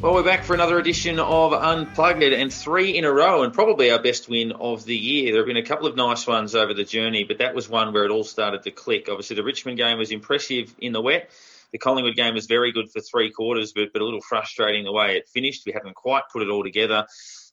Well, we're back for another edition of Unplugged and three in a row, and probably our best win of the year. There have been a couple of nice ones over the journey, but that was one where it all started to click. Obviously, the Richmond game was impressive in the wet. The Collingwood game was very good for three quarters, but a little frustrating the way it finished. We haven't quite put it all together.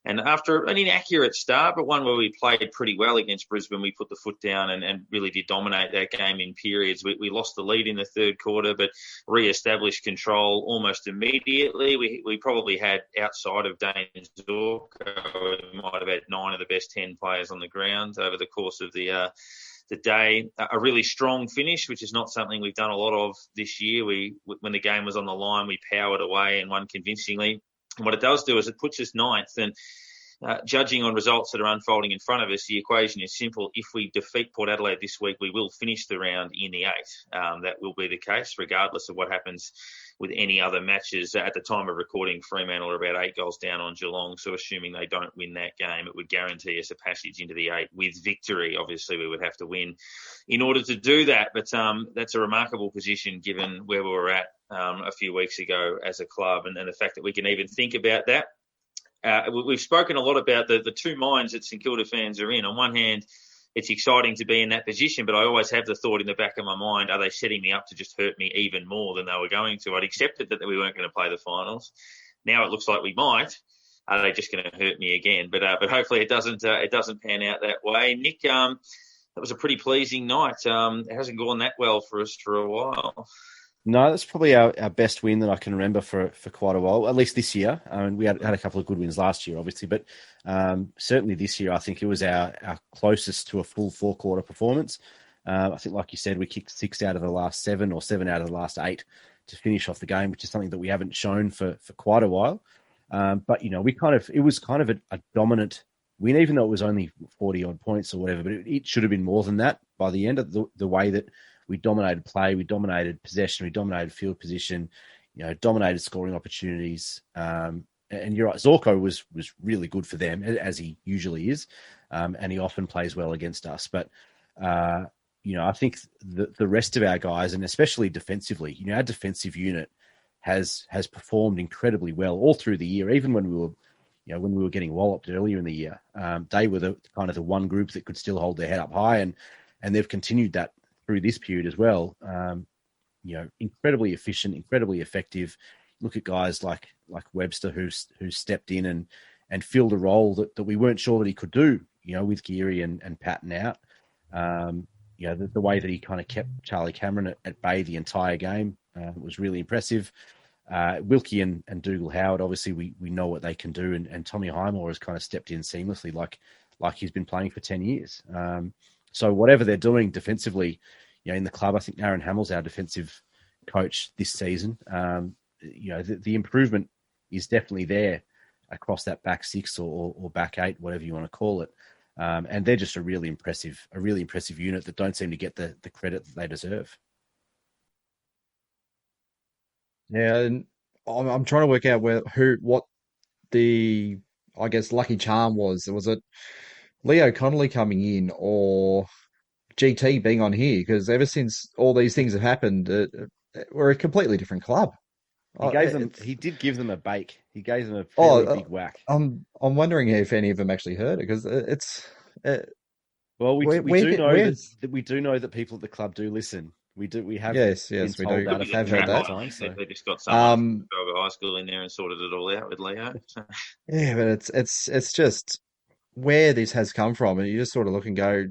And after an inaccurate start, but one where we played pretty well against Brisbane, we put the foot down and really did dominate that game in periods. We lost the lead in the third quarter, but re-established control almost immediately. We probably had, outside of Dane Zorko, we might have had 9 of the best 10 players on the ground over the course of the day. A really strong finish, which is not something we've done a lot of this year. When the game was on the line, we powered away and won convincingly. And what it does do is it puts us ninth. And judging on results that are unfolding in front of us, the equation is simple. If we defeat Port Adelaide this week, we will finish the round in the 8. That will be the case, regardless of what happens with any other matches. At the time of recording, Fremantle are about 8 goals down on Geelong, so assuming they don't win that game, it would guarantee us a passage into the 8 with victory. Obviously, we would have to win in order to do that, but that's a remarkable position given where we were at a few weeks ago as a club, and the fact that we can even think about that. We've spoken a lot about the two minds that St Kilda fans are in. On one hand, it's exciting to be in that position, but I always have the thought in the back of my mind, are they setting me up to just hurt me even more than they were going to? I'd accepted that we weren't going to play the finals. Now it looks like we might. Are they just going to hurt me again? But hopefully it doesn't pan out that way. Nick, that was a pretty pleasing night. It hasn't gone that well for us for a while. No, that's probably our best win that I can remember for quite a while, at least this year. I mean, we had a couple of good wins last year, obviously, but certainly this year, I think it was our closest to a full four-quarter performance. I think, like you said, we kicked 6 out of the last 7 or 7 out of the last 8 to finish off the game, which is something that we haven't shown for quite a while. But, you know, it was kind of a dominant win, even though it was only 40-odd points or whatever, but it should have been more than that by the end of the way that we dominated play, we dominated possession, we dominated field position, dominated scoring opportunities. And you're right, Zorko was really good for them, as he usually is, and he often plays well against us. But I think the rest of our guys, and especially defensively, our defensive unit has performed incredibly well all through the year, even when we were getting walloped earlier in the year. They were the kind of the one group that could still hold their head up high, and they've continued that through this period as well. Incredibly efficient, incredibly effective. Look at guys like Webster who stepped in and filled a role that we weren't sure that he could do, with Geary and Patton out. The way that he kind of kept Charlie Cameron at bay the entire game was really impressive. Wilkie and Dougal Howard, obviously we know what they can do, and Tommy Highmore has kind of stepped in seamlessly like he's been playing for 10 years. So whatever they're doing defensively, in the club, I think Aaron Hamill's our defensive coach this season. The improvement is definitely there across that back 6 or back 8, whatever you want to call it. And they're just a really impressive unit that don't seem to get the credit that they deserve. Yeah, and I'm trying to work out what the, I guess, lucky charm was. Was it Leo Connolly coming in or GT being on here? Because ever since all these things have happened, we're a completely different club. He did give them a bake. He gave them a Oh, fairly big whack. I'm wondering if any of them actually heard it, because Well, we do know that people at the club do listen. We have yes, been we told do. that a Have few heard that. times. So. They just got someone from high school in there and sorted it all out with Leo. Yeah, but it's just where this has come from, and you just sort of look and go,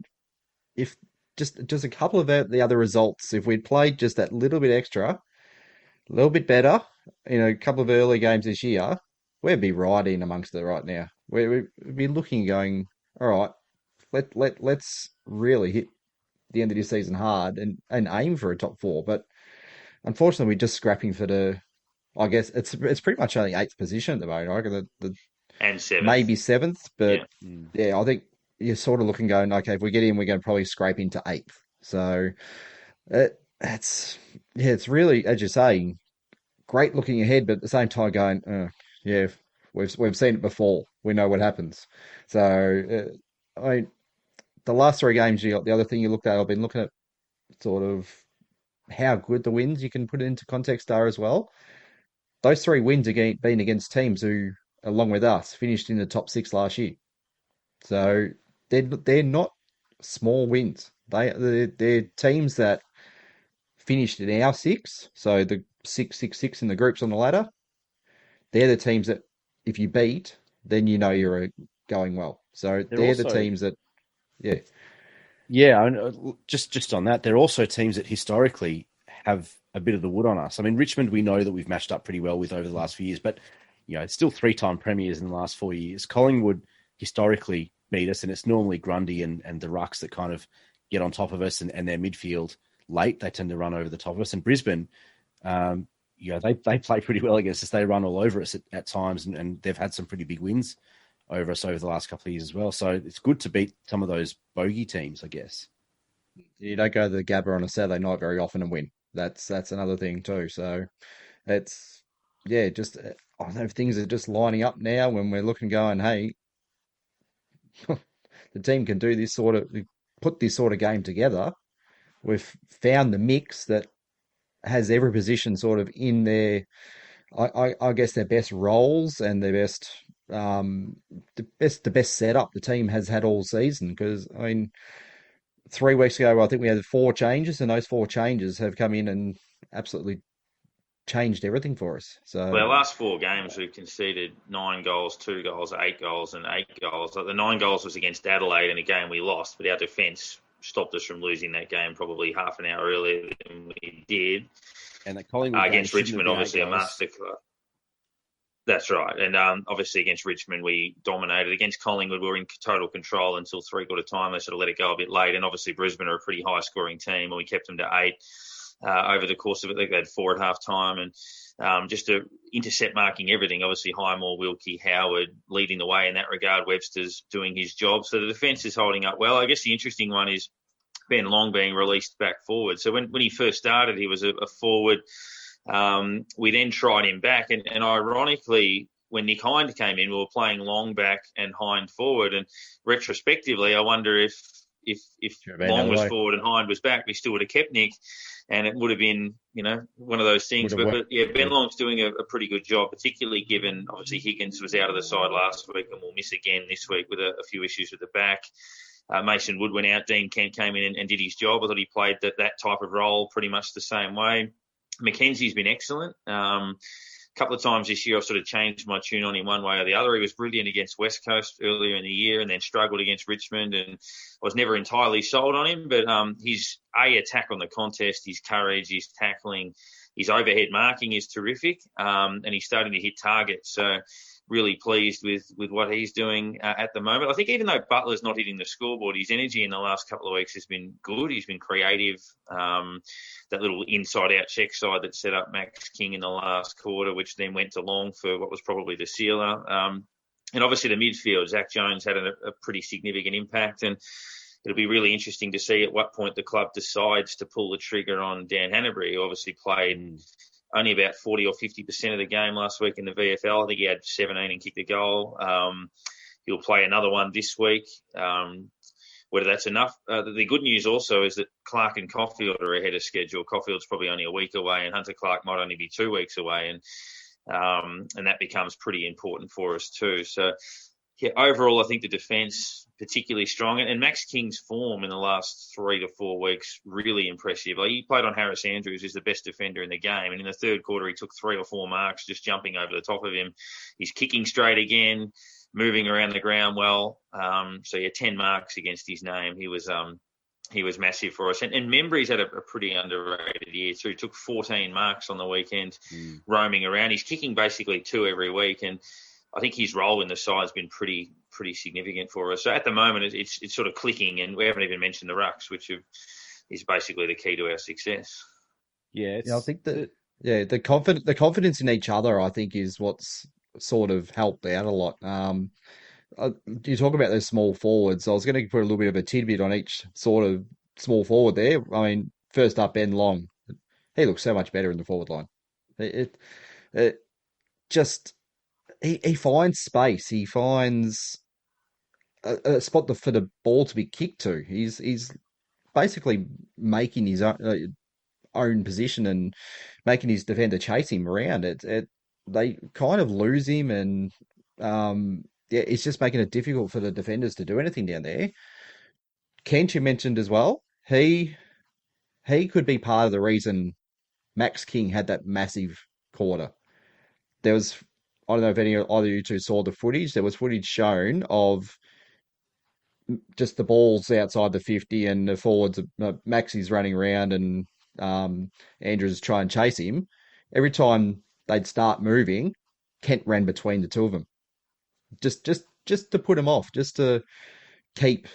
if just a couple of the other results, if we'd played just that little bit extra, a little bit better, a couple of early games this year, we'd be right in amongst it right now. We'd be looking, going, all right, let's really hit the end of this season hard and aim for a top 4. But unfortunately, we're just scrapping for I guess it's pretty much only 8th position at the moment. I reckon And 7th. maybe 7th, but yeah, I think you're sort of looking, going, okay, if we get in, we're going to probably scrape into 8th. So it's really, as you're saying, great looking ahead, but at the same time going, yeah, we've seen it before. We know what happens. So I mean, the last 3 games, the other thing you looked at, I've been looking at sort of how good the wins, you can put it into context, are as well. those three wins again been against teams who, along with us, finished in the top six last year. So they're not small wins. They're teams that finished in our six. So the 6-6-6 in the groups on the ladder. They're the teams that if you beat, then you know you're going well. So They're they're the also teams that, yeah, Yeah, just on that, they're also teams that historically have a bit of the wood on us. I mean, Richmond, we know that we've matched up pretty well with over the last few years, but it's still three-time premiers in the last 4 years. Collingwood historically beat us, and it's normally Grundy and the Rucks that kind of get on top of us, and their midfield late they tend to run over the top of us. And Brisbane, they play pretty well against us. They run all over us at times, and they've had some pretty big wins over us over the last couple of years as well. So it's good to beat some of those bogey teams, I guess. you don't go to the Gabba on a Saturday night very often and win. That's another thing too. So it's just I don't know if things are just lining up now when we're looking, going, hey, the team can do this sort of put this sort of game together. We've found the mix that has every position sort of in their, I guess their best roles and their best, the best setup the team has had all season. Because I mean, 3 weeks ago, I think we had 4 changes, and those 4 changes have come in and absolutely changed everything for us. Well, So our last 4 games, we've conceded 9 goals, 2 goals, 8 goals, and 8 goals. Like the 9 goals was against Adelaide in a game we lost, but our defence stopped us from losing that game probably half an hour earlier than we did. And that Collingwood Against game Richmond, obviously a masterclass. That's right. And obviously against Richmond, we dominated. Against Collingwood, we were in total control until three-quarter time. They sort of let it go a bit late. And obviously Brisbane are a pretty high-scoring team, and we kept them to 8 over the course of it. I think they had 4 at half-time. And just to intercept marking everything, obviously Highmore, Wilkie, Howard leading the way in that regard. Webster's doing his job. So the defence is holding up well. I guess the interesting one is Ben Long being released back forward. So when he first started, he was a forward. We then tried him back, and ironically, when Nick Hind came in, we were playing Long back and Hind forward. And retrospectively, I wonder if Long was forward and Hind was back, we still would have kept Nick, and it would have been one of those things. But yeah, Ben Long's doing a pretty good job, particularly given obviously Higgins was out of the side last week and will miss again this week with a few issues with the back. Mason Wood went out. Dean Kent came in and did his job. I thought he played that type of role pretty much the same way. Mackenzie's been excellent. A couple of times this year I've sort of changed my tune on him one way or the other. He was brilliant against West Coast earlier in the year and then struggled against Richmond, and I was never entirely sold on him. But his attack on the contest, his courage, his tackling, his overhead marking is terrific, and he's starting to hit targets. So really pleased with what he's doing at the moment. I think even though Butler's not hitting the scoreboard, his energy in the last couple of weeks has been good. He's been creative. That little inside-out check side that set up Max King in the last quarter, which then went to Long for what was probably the sealer. And obviously the midfield, Zach Jones had a pretty significant impact, and it'll be really interesting to see at what point the club decides to pull the trigger on Dan Hanbury, who obviously played only about 40 or 50% of the game last week in the VFL. I think he had 17 and kicked a goal. He'll play another one this week. Whether that's enough. The good news also is that Clark and Caulfield are ahead of schedule. Caulfield's probably only a week away, and Hunter Clark might only be 2 weeks away. And that becomes pretty important for us too. So, yeah, overall, I think the defence particularly strong, and Max King's form in the last 3 to 4 weeks really impressive. Like, he played on Harris Andrews, who's the best defender in the game, and in the third quarter he took 3 or 4 marks just jumping over the top of him. He's kicking straight again, moving around the ground well. So yeah, 10 marks against his name. He was massive for us. And Membry's had a pretty underrated year too. He took 14 marks on the weekend, roaming around. He's kicking basically 2 every week, and I think his role in the side's been pretty significant for us. So at the moment, it's sort of clicking, and we haven't even mentioned the rucks, which is basically the key to our success. Yeah, I think that the confidence in each other, I think, is what's sort of helped out a lot. You talk about those small forwards. I was going to put a little bit of a tidbit on each sort of small forward there. I mean, first up, Ben Long. He looks so much better in the forward line. It just he finds space. He finds a spot for the ball to be kicked to. He's basically making his own position and making his defender chase him around. they kind of lose him, and yeah, it's just making it difficult for the defenders to do anything down there. Kent, you mentioned as well, he could be part of the reason Max King had that massive quarter. There was, I don't know if either of you two saw the footage. There was footage shown of just the balls outside the 50 and the forwards, Maxi's running around and Andrews try and chase him. Every time they'd start moving, Kent ran between the two of them, just to put him off, just to keep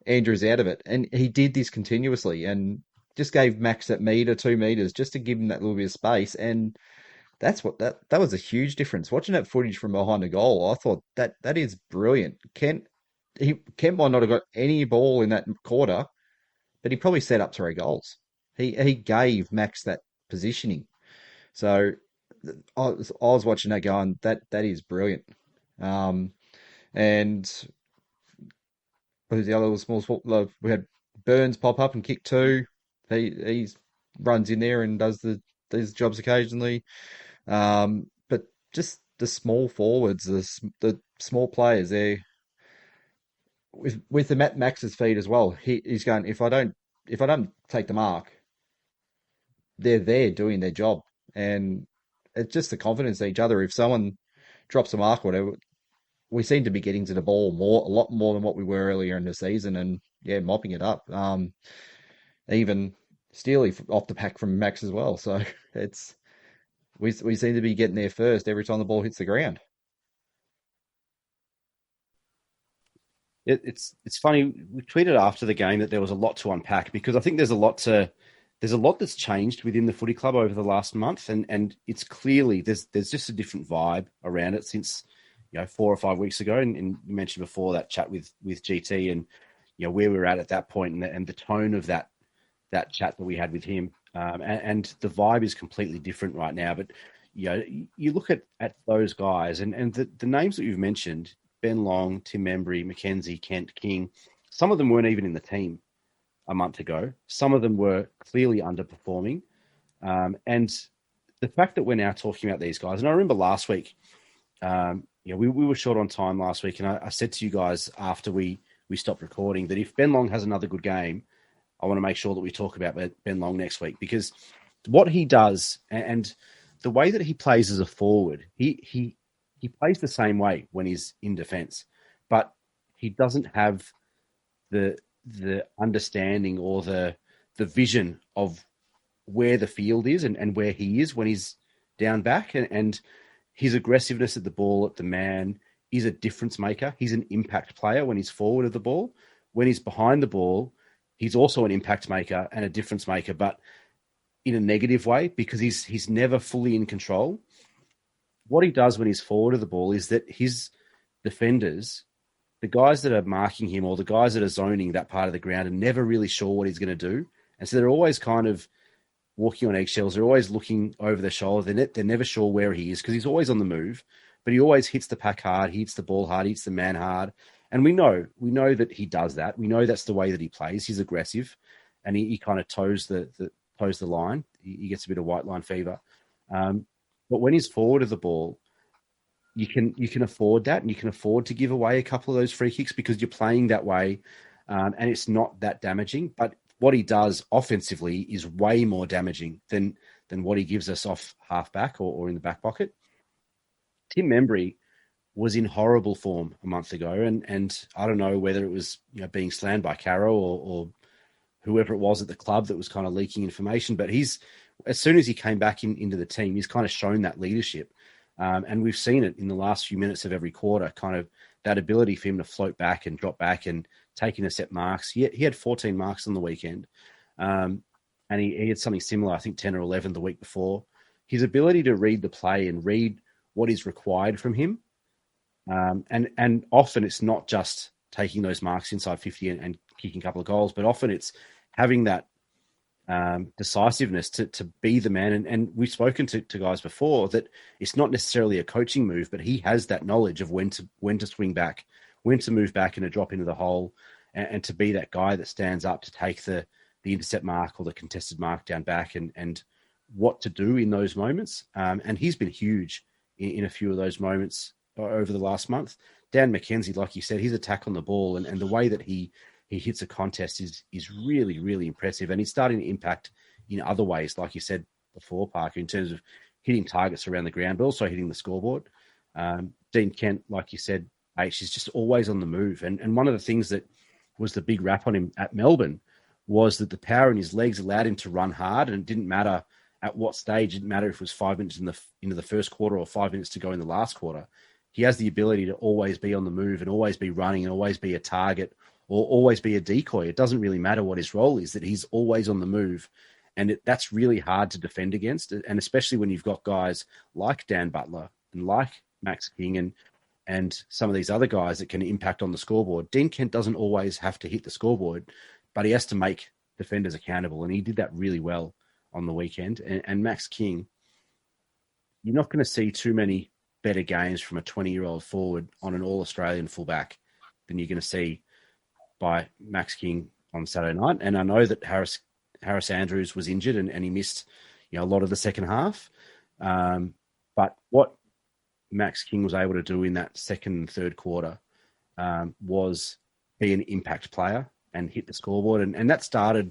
Andrews out of it. And he did this continuously and just gave Max that meter, 2 meters, just to give him that little bit of space. And that's what that was a huge difference. Watching that footage from behind the goal, I thought that is brilliant. Kent might not have got any ball in that quarter, but he probably set up 3 goals. He gave Max that positioning. So I was watching that going, that is brilliant. And who's the other small? We had Burns pop up and kick 2. He runs in there and does these jobs occasionally. But just the small forwards, the small players, they're with the Max's feed as well. He's going, if I don't take the mark, they're there doing their job, and it's just the confidence in each other. If someone drops a mark or whatever, we seem to be getting to the ball a lot more than what we were earlier in the season, and yeah, mopping it up. Even Steely off the pack from Max as well. So it's we seem to be getting there first every time the ball hits the ground. It's funny. We tweeted after the game that there was a lot to unpack because I think there's a lot that's changed within the footy club over the last month, and it's clearly there's just a different vibe around it since 4 or 5 weeks ago. And you mentioned before that chat with GT and where we were at that point and the tone of that chat that we had with him, and the vibe is completely different right now. But you look at those guys and the names that you've mentioned. Ben Long, Tim Membry, Mackenzie, Kent, King. Some of them weren't even in the team a month ago. Some of them were clearly underperforming. And the fact that we're now talking about these guys, and I remember last week, we were short on time last week, and I said to you guys after we stopped recording that if Ben Long has another good game, I want to make sure that we talk about Ben Long next week, because what he does and the way that he plays as a forward, he plays the same way when he's in defence, but he doesn't have the understanding or the vision of where the field is and where he is when he's down back. And his aggressiveness at the ball, at the man, is a difference maker. He's an impact player when he's forward of the ball. When he's behind the ball, he's also an impact maker and a difference maker, but in a negative way because he's never fully in control. What he does when he's forward of the ball is that his defenders, the guys that are marking him or the guys that are zoning that part of the ground, are never really sure what he's going to do. And so they're always kind of walking on eggshells. They're always looking over their shoulder. They're never sure where he is because he's always on the move, but he always hits the pack hard. He hits the ball hard. He hits the man hard. And we know that he does that. We know that's the way that he plays. He's aggressive and he kind of toes the line. He gets a bit of white line fever. But when he's forward of the ball, you can afford that, and you can afford to give away a couple of those free kicks because you're playing that way, and it's not that damaging. But what he does offensively is way more damaging than what he gives us off halfback or in the back pocket. Tim Membry was in horrible form a month ago, and I don't know whether it was being slammed by Caro or whoever it was at the club that was kind of leaking information, but as soon as he came back into the team, he's kind of shown that leadership. And we've seen it in the last few minutes of every quarter, kind of that ability for him to float back and drop back and take intercept marks. He had 14 marks on the weekend. And he had something similar, I think 10 or 11 the week before. His ability to read the play and read what is required from him. And often it's not just taking those marks inside 50 and kicking a couple of goals, but often it's having that decisiveness to be the man. And we've spoken to guys before that it's not necessarily a coaching move, but he has that knowledge of when to swing back, when to move back and to drop into the hole, and to be that guy that stands up to take the intercept mark or the contested mark down back and what to do in those moments. And he's been huge in a few of those moments over the last month. Dan McKenzie, like you said, his attack on the ball and the way that he hits a contest is really, really impressive. And he's starting to impact in other ways, like you said before, Parker, in terms of hitting targets around the ground, but also hitting the scoreboard. Dean Kent, like you said, H, is just always on the move. And one of the things that was the big rap on him at Melbourne was that the power in his legs allowed him to run hard, and it didn't matter at what stage. It didn't matter if it was 5 minutes into the first quarter or 5 minutes to go in the last quarter. He has the ability to always be on the move and always be running and always be a target or always be a decoy. It doesn't really matter what his role is, that he's always on the move. And that's really hard to defend against. And especially when you've got guys like Dan Butler and like Max King and some of these other guys that can impact on the scoreboard. Dean Kent doesn't always have to hit the scoreboard, but he has to make defenders accountable. And he did that really well on the weekend. And Max King, you're not going to see too many better games from a 20-year-old forward on an All-Australian fullback than you're going to see by Max King on Saturday night. And I know that Harris Andrews was injured and he missed a lot of the second half. But what Max King was able to do in that second and third quarter was be an impact player and hit the scoreboard. And that started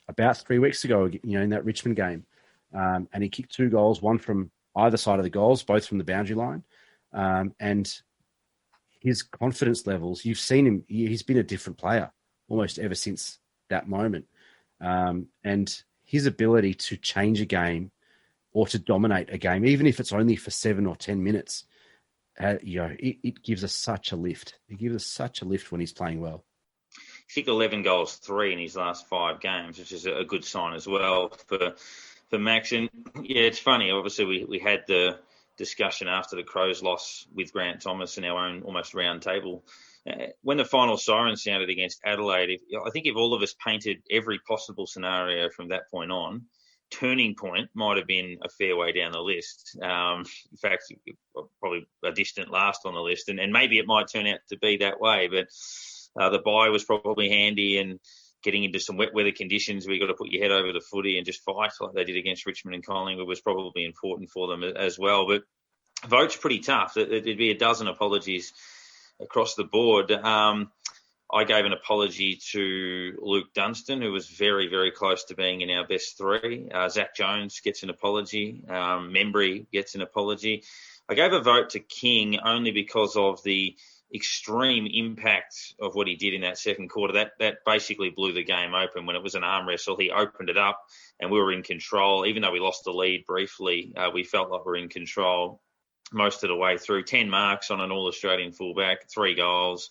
about 3 weeks ago, in that Richmond game. And he kicked 2 goals, one from either side of the goals, both from the boundary line. And his confidence levels, you've seen him, he's been a different player almost ever since that moment. And his ability to change a game or to dominate a game, even if it's only for 7 or 10 minutes, it gives us such a lift. It gives us such a lift when he's playing well. He kicked 11 goals, 3 in his last 5 games, which is a good sign as well for Max. And yeah, it's funny. Obviously, we had the discussion after the Crows loss with Grant Thomas in our own almost round table. When the final siren sounded against Adelaide, I think if all of us painted every possible scenario from that point on, turning point might have been a fair way down the list. In fact, probably a distant last on the list, and maybe it might turn out to be that way. But the bye was probably handy, and getting into some wet weather conditions where you've got to put your head over the footy and just fight like they did against Richmond and Collingwood was probably important for them as well. But vote's pretty tough. There'd be a dozen apologies across the board. I gave an apology to Luke Dunstan, who was very, very close to being in our best 3. Zach Jones gets an apology. Membry gets an apology. I gave a vote to King only because of the extreme impact of what he did in that second quarter. That basically blew the game open. When it was an arm wrestle, he opened it up and we were in control. Even though we lost the lead briefly, we felt like we were in control most of the way through. 10 marks on an All-Australian fullback, 3 goals.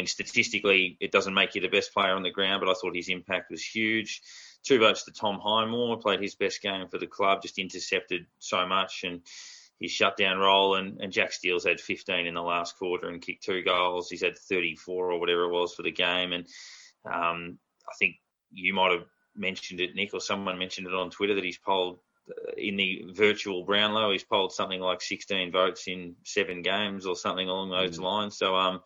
Statistically, it doesn't make you the best player on the ground, but I thought his impact was huge. 2 votes to Tom Highmore, played his best game for the club, just intercepted so much, and his shutdown role. And Jack Steele's had 15 in the last quarter and kicked 2 goals. He's had 34 or whatever it was for the game. And I think you might have mentioned it, Nick, or someone mentioned it on Twitter that he's polled in the virtual Brownlow. He's polled something like 16 votes in 7 games or something along those lines. So,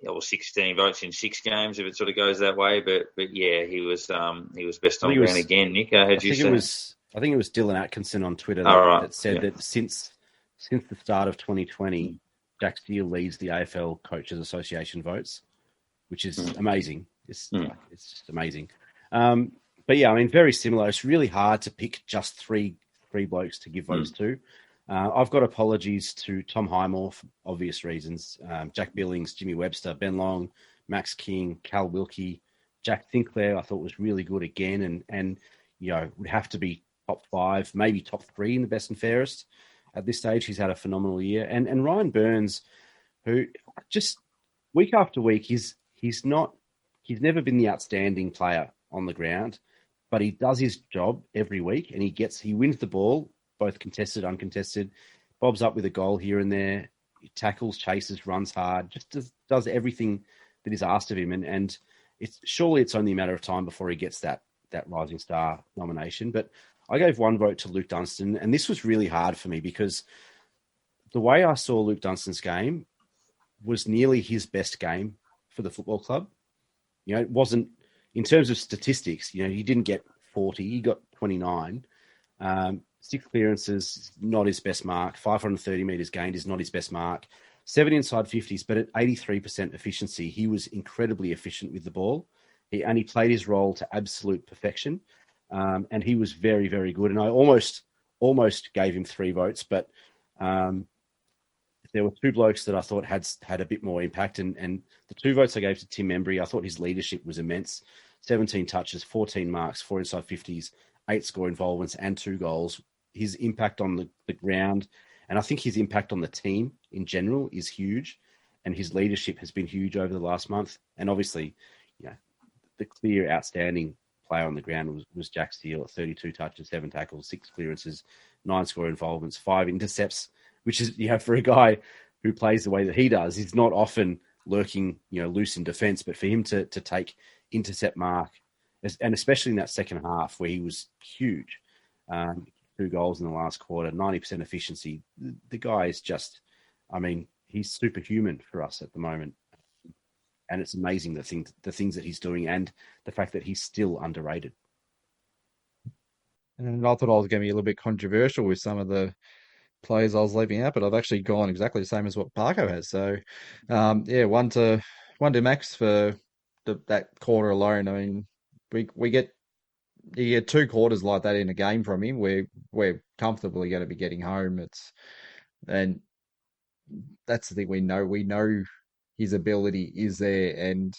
or 16 votes in 6 games if it sort of goes that way. But yeah, he was best on ground again. Nick, how'd you say? I think it was Dylan Atkinson on Twitter that said that since the start of 2020, Jack Steele leads the AFL Coaches Association votes, which is amazing. It's just amazing. But yeah, very similar. It's really hard to pick just three blokes to give votes to. I've got apologies to Tom Highmore for obvious reasons. Jack Billings, Jimmy Webster, Ben Long, Max King, Cal Wilkie, Jack Sinclair, I thought was really good again, and would have to be top 5, maybe top 3 in the best and fairest. At this stage, he's had a phenomenal year. And Ryan Burns, who just week after week, he's never been the outstanding player on the ground, but he does his job every week and he wins the ball, both contested, uncontested, bobs up with a goal here and there, he tackles, chases, runs hard, just does everything that is asked of him. And surely it's only a matter of time before he gets that Rising Star nomination. But I gave 1 vote to Luke Dunstan, and this was really hard for me because the way I saw Luke Dunstan's game was nearly his best game for the football club. It wasn't, in terms of statistics, he didn't get 40, he got 29. 6 clearances, not his best mark. 530 metres gained is not his best mark. 7 inside 50s, but at 83% efficiency, he was incredibly efficient with the ball. He played his role to absolute perfection, and he was very, very good. And I almost gave him 3 votes, but there were 2 blokes that I thought had a bit more impact, and the 2 votes I gave to Tim Embry, I thought his leadership was immense. 17 touches, 14 marks, 4 inside 50s, 8 score involvements, and 2 goals. His impact on the ground, and I think his impact on the team in general is huge, and his leadership has been huge over the last month. And obviously, the clear outstanding player on the ground was Jack Steele at 32 touches, 7 tackles, 6 clearances, 9 score involvements, 5 intercepts, which is, for a guy who plays the way that he does, he's not often lurking, loose in defence, but for him to take intercept mark, and especially in that second half where he was huge, 2 goals in the last quarter, 90% efficiency. The guy is just, he's superhuman for us at the moment. And it's amazing the things that he's doing, and the fact that he's still underrated. And I thought I was going to be a little bit controversial with some of the players I was leaving out, but I've actually gone exactly the same as what Parko has. So, one to Max for that quarter alone. We get 2 quarters like that in a game from him, we're comfortably going to be getting home. And that's the thing, we know his ability is there, and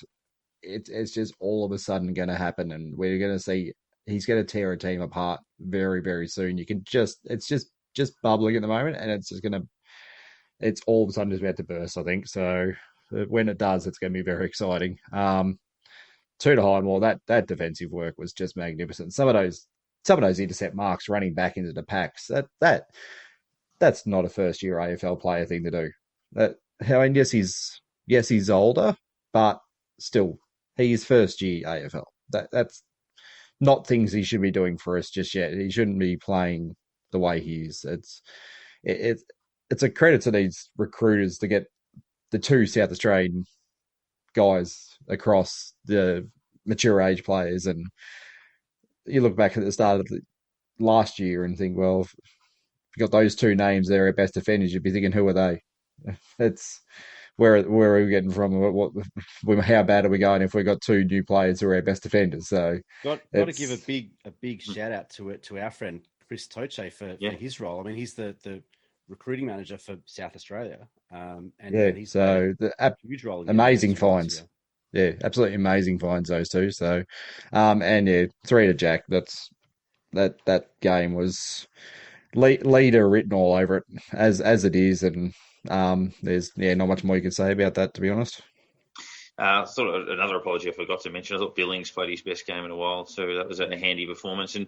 it's just all of a sudden going to happen, and we're going to see he's going to tear a team apart very, very soon. It's just bubbling at the moment, and it's all of a sudden just about to burst, I think. So when it does, it's going to be very exciting. 2 to Hindwall, that defensive work was just magnificent. Some of those intercept marks running back into the packs, that's not a first year AFL player thing to do. Yes, he's older, but still, he's first year AFL. That's not things he should be doing for us just yet. He shouldn't be playing the way he is. It's a credit to these recruiters to get the 2 South Australian guys across the mature age players. And you look back at the start of the last year and think, well, if you got those 2 names there at best defenders, you'd be thinking, who are they? It's where are we getting from? How bad are we going if we've got 2 new players who are our best defenders? So got to give a big shout out to our friend Chris Toche for his role. He's the recruiting manager for South Australia, and he's a huge role. Amazing finds, absolutely amazing finds, those 2. So, 3 to Jack. That game was leader written all over it as it is, and there's not much more you can say about that, to be honest. Sort of another apology I forgot to mention. I thought Billings played his best game in a while, so that was a handy performance. And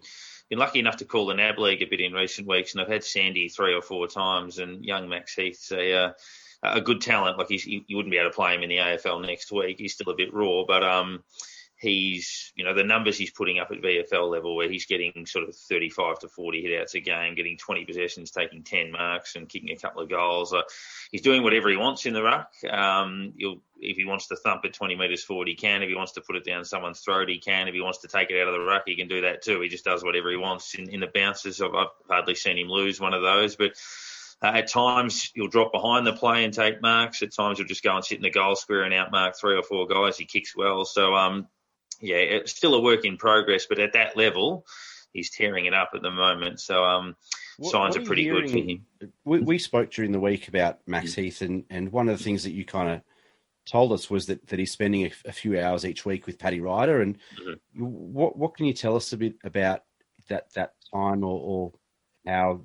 been lucky enough to call the NAB League a bit in recent weeks, and I've had Sandy 3 or 4 times, and young Max Heath's a good talent. Like you wouldn't be able to play him in the AFL next week. He's still a bit raw, but he's, the numbers he's putting up at VFL level, where he's getting sort of 35 to 40 hit-outs a game, getting 20 possessions, taking 10 marks and kicking a couple of goals. He's doing whatever he wants in the ruck. If he wants to thump it 20 metres forward, he can. If he wants to put it down someone's throat, he can. If he wants to take it out of the ruck, he can do that too. He just does whatever he wants. In the bounces, I've hardly seen him lose one of those, but at times, you'll drop behind the play and take marks. At times, you'll just go and sit in the goal square and outmark 3 or 4 guys. He kicks well. So, it's still a work in progress, but at that level, he's tearing it up at the moment. So signs are pretty good for him. We spoke during the week about Max Heath, and one of the things that you kind of told us was that he's spending a few hours each week with Paddy Ryder. And what can you tell us a bit about that time or how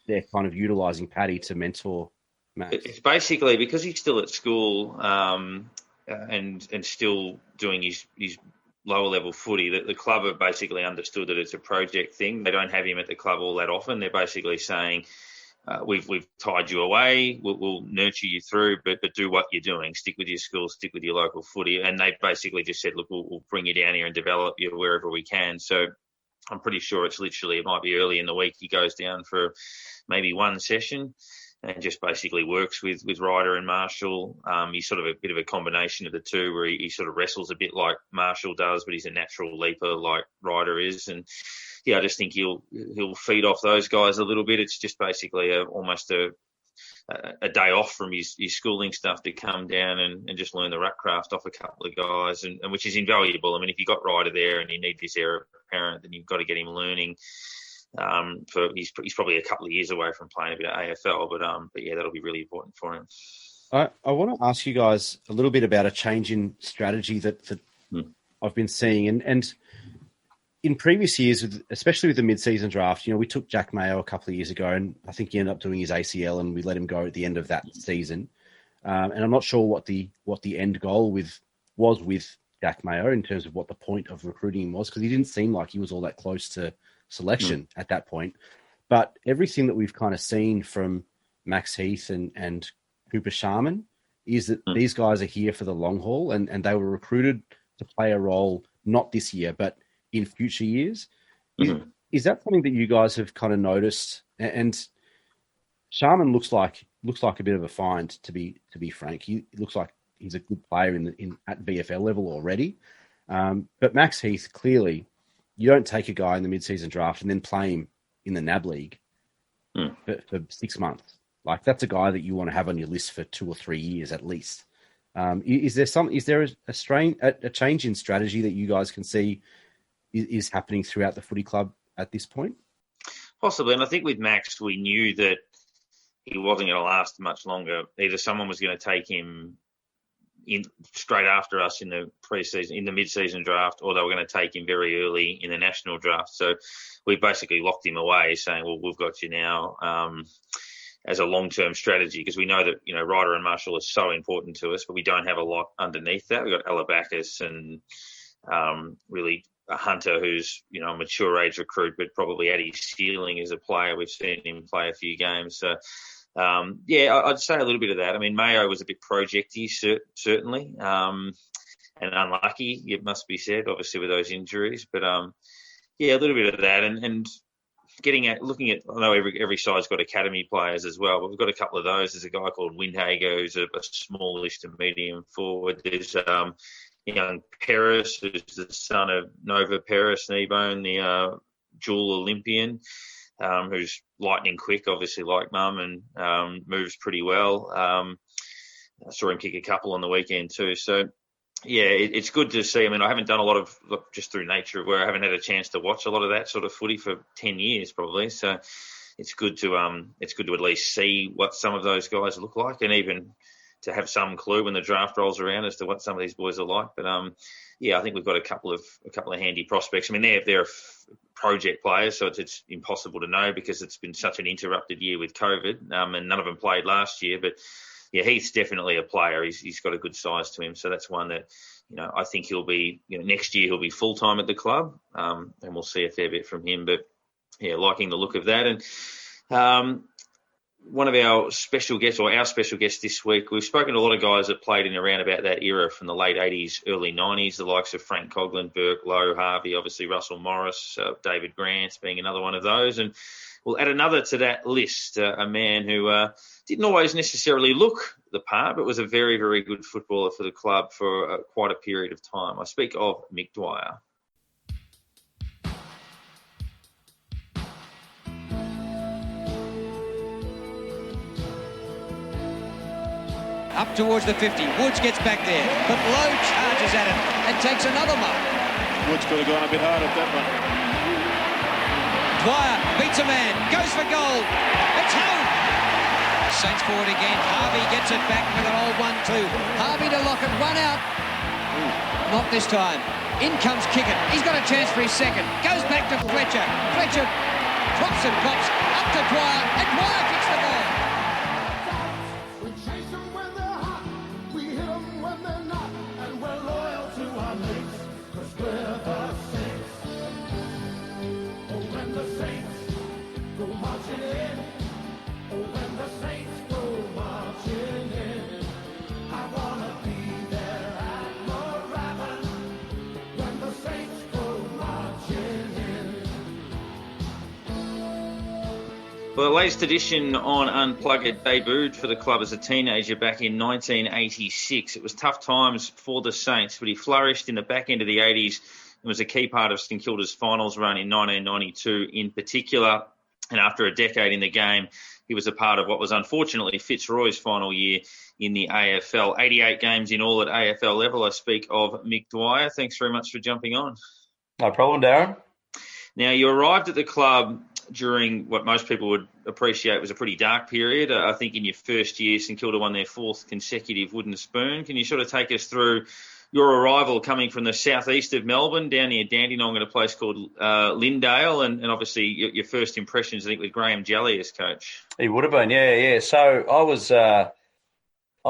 they're kind of utilising Paddy to mentor Max? It's basically because he's still at school and still doing his lower level footy, that the club have basically understood that it's a project thing. They don't have him at the club all that often. They're basically saying, we've tied you away, we'll nurture you through, but do what you're doing. Stick with your school, stick with your local footy. And they basically just said, look, we'll bring you down here and develop you wherever we can. So I'm pretty sure it might be early in the week, he goes down for maybe 1 session and just basically works with Ryder and Marshall. He's sort of a bit of a combination of the 2, where he sort of wrestles a bit like Marshall does, but he's a natural leaper like Ryder is. And I just think he'll feed off those guys a little bit. It's just basically almost a day off from his schooling stuff to come down and just learn the ruck craft off a couple of guys, and which is invaluable. I mean, if you got Ryder there and you need this heir apparent, then you've got to get him learning. He's probably a couple of years away from playing a bit of AFL, but yeah, that'll be really important for him. I want to ask you guys a little bit about a change in strategy that I've been seeing, and in previous years, especially with the mid-season draft, we took Jack Mayo a couple of years ago, and I think he ended up doing his ACL, and we let him go at the end of that season. And I'm not sure what the end goal was with Jack Mayo in terms of what the point of recruiting him was, because he didn't seem like he was all that close to selection at that point. But everything that we've kind of seen from Max Heath and Cooper Sharman is that these guys are here for the long haul, and they were recruited to play a role not this year, but in future years. Is that something that you guys have kind of noticed? And Sharman looks like a bit of a find, to be frank. He looks like he's a good player at VFL level already. But Max Heath, clearly, you don't take a guy in the mid-season draft and then play him in the NAB League for 6 months. Like, that's a guy that you want to have on your list for 2 or 3 years at least. Is there a change in strategy that you guys can see is happening throughout the footy club at this point? Possibly, and I think with Max, we knew that he wasn't going to last much longer. Either someone was going to take him in straight after us in the pre-season, in the mid-season draft, or they were going to take him very early in the national draft. So we basically locked him away, saying, well, we've got you now as a long-term strategy, because we know that, Ryder and Marshall is so important to us, but we don't have a lot underneath that. We've got Alabakis and really a Hunter who's, a mature age recruit, but probably at his ceiling as a player. We've seen him play a few games. So, I'd say a little bit of that. I mean, Mayo was a bit projecty, certainly, and unlucky, it must be said, obviously, with those injuries. But, a little bit of that. And looking at, I know every side's got academy players as well, but we've got a couple of those. There's a guy called Windhager who's a smallish to medium forward. There's young Peris, who's the son of Nova Peris-Kneebone, the dual Olympian, who's lightning quick, obviously like Mum, and moves pretty well. I saw him kick a couple on the weekend too. So, it's good to see. I mean, I haven't done a lot of, just through nature of where I haven't had a chance to watch a lot of that sort of footy for 10 years probably. So it's good to at least see what some of those guys look like, and even to have some clue when the draft rolls around as to what some of these boys are like. But I think we've got a couple of handy prospects. I mean, they're project players, so it's impossible to know because it's been such an interrupted year with COVID, and none of them played last year. But Heath's definitely a player. He's got a good size to him, so that's one that I think he'll be. Next year he'll be full time at the club, and we'll see a fair bit from him. But liking the look of that. And one of our special guests this week, we've spoken to a lot of guys that played in around about that era from the late 80s, early 90s, the likes of Frank Coughlin, Burke, Lowe, Harvey, obviously Russell Morris, David Grant being another one of those. And we'll add another to that list, a man who didn't always necessarily look the part, but was a very, very good footballer for the club for quite a period of time. I speak of Mick Dwyer. Up towards the 50. Woods gets back there, but Lowe charges at it and takes another mark. Woods could have gone a bit hard at that one. Dwyer beats a man, goes for goal. It's home. Saints forward again. Harvey gets it back with an old 1-2. Harvey to Lockett, run out. Not this time. In comes Kickett. He's got a chance for his second. Goes back to Fletcher. Fletcher drops and pops up to Dwyer, and Dwyer kicks the ball. Well, the latest edition on Unplugged debuted for the club as a teenager back in 1986. It was tough times for the Saints, but he flourished in the back end of the 80s and was a key part of St Kilda's finals run in 1992 in particular. And after a decade in the game, he was a part of what was unfortunately Fitzroy's final year in the AFL. 88 games in all at AFL level. I speak of Mick Dwyer. Thanks very much for jumping on. No problem, Darren. Now, you arrived at the club during what most people would appreciate was a pretty dark period. I think in your first year, St Kilda won their 4th consecutive wooden spoon. Can you sort of take us through your arrival coming from the southeast of Melbourne down near Dandenong at a place called Lindale, and obviously your first impressions, I think, with Graham Jelly as coach? He would have been, yeah. So I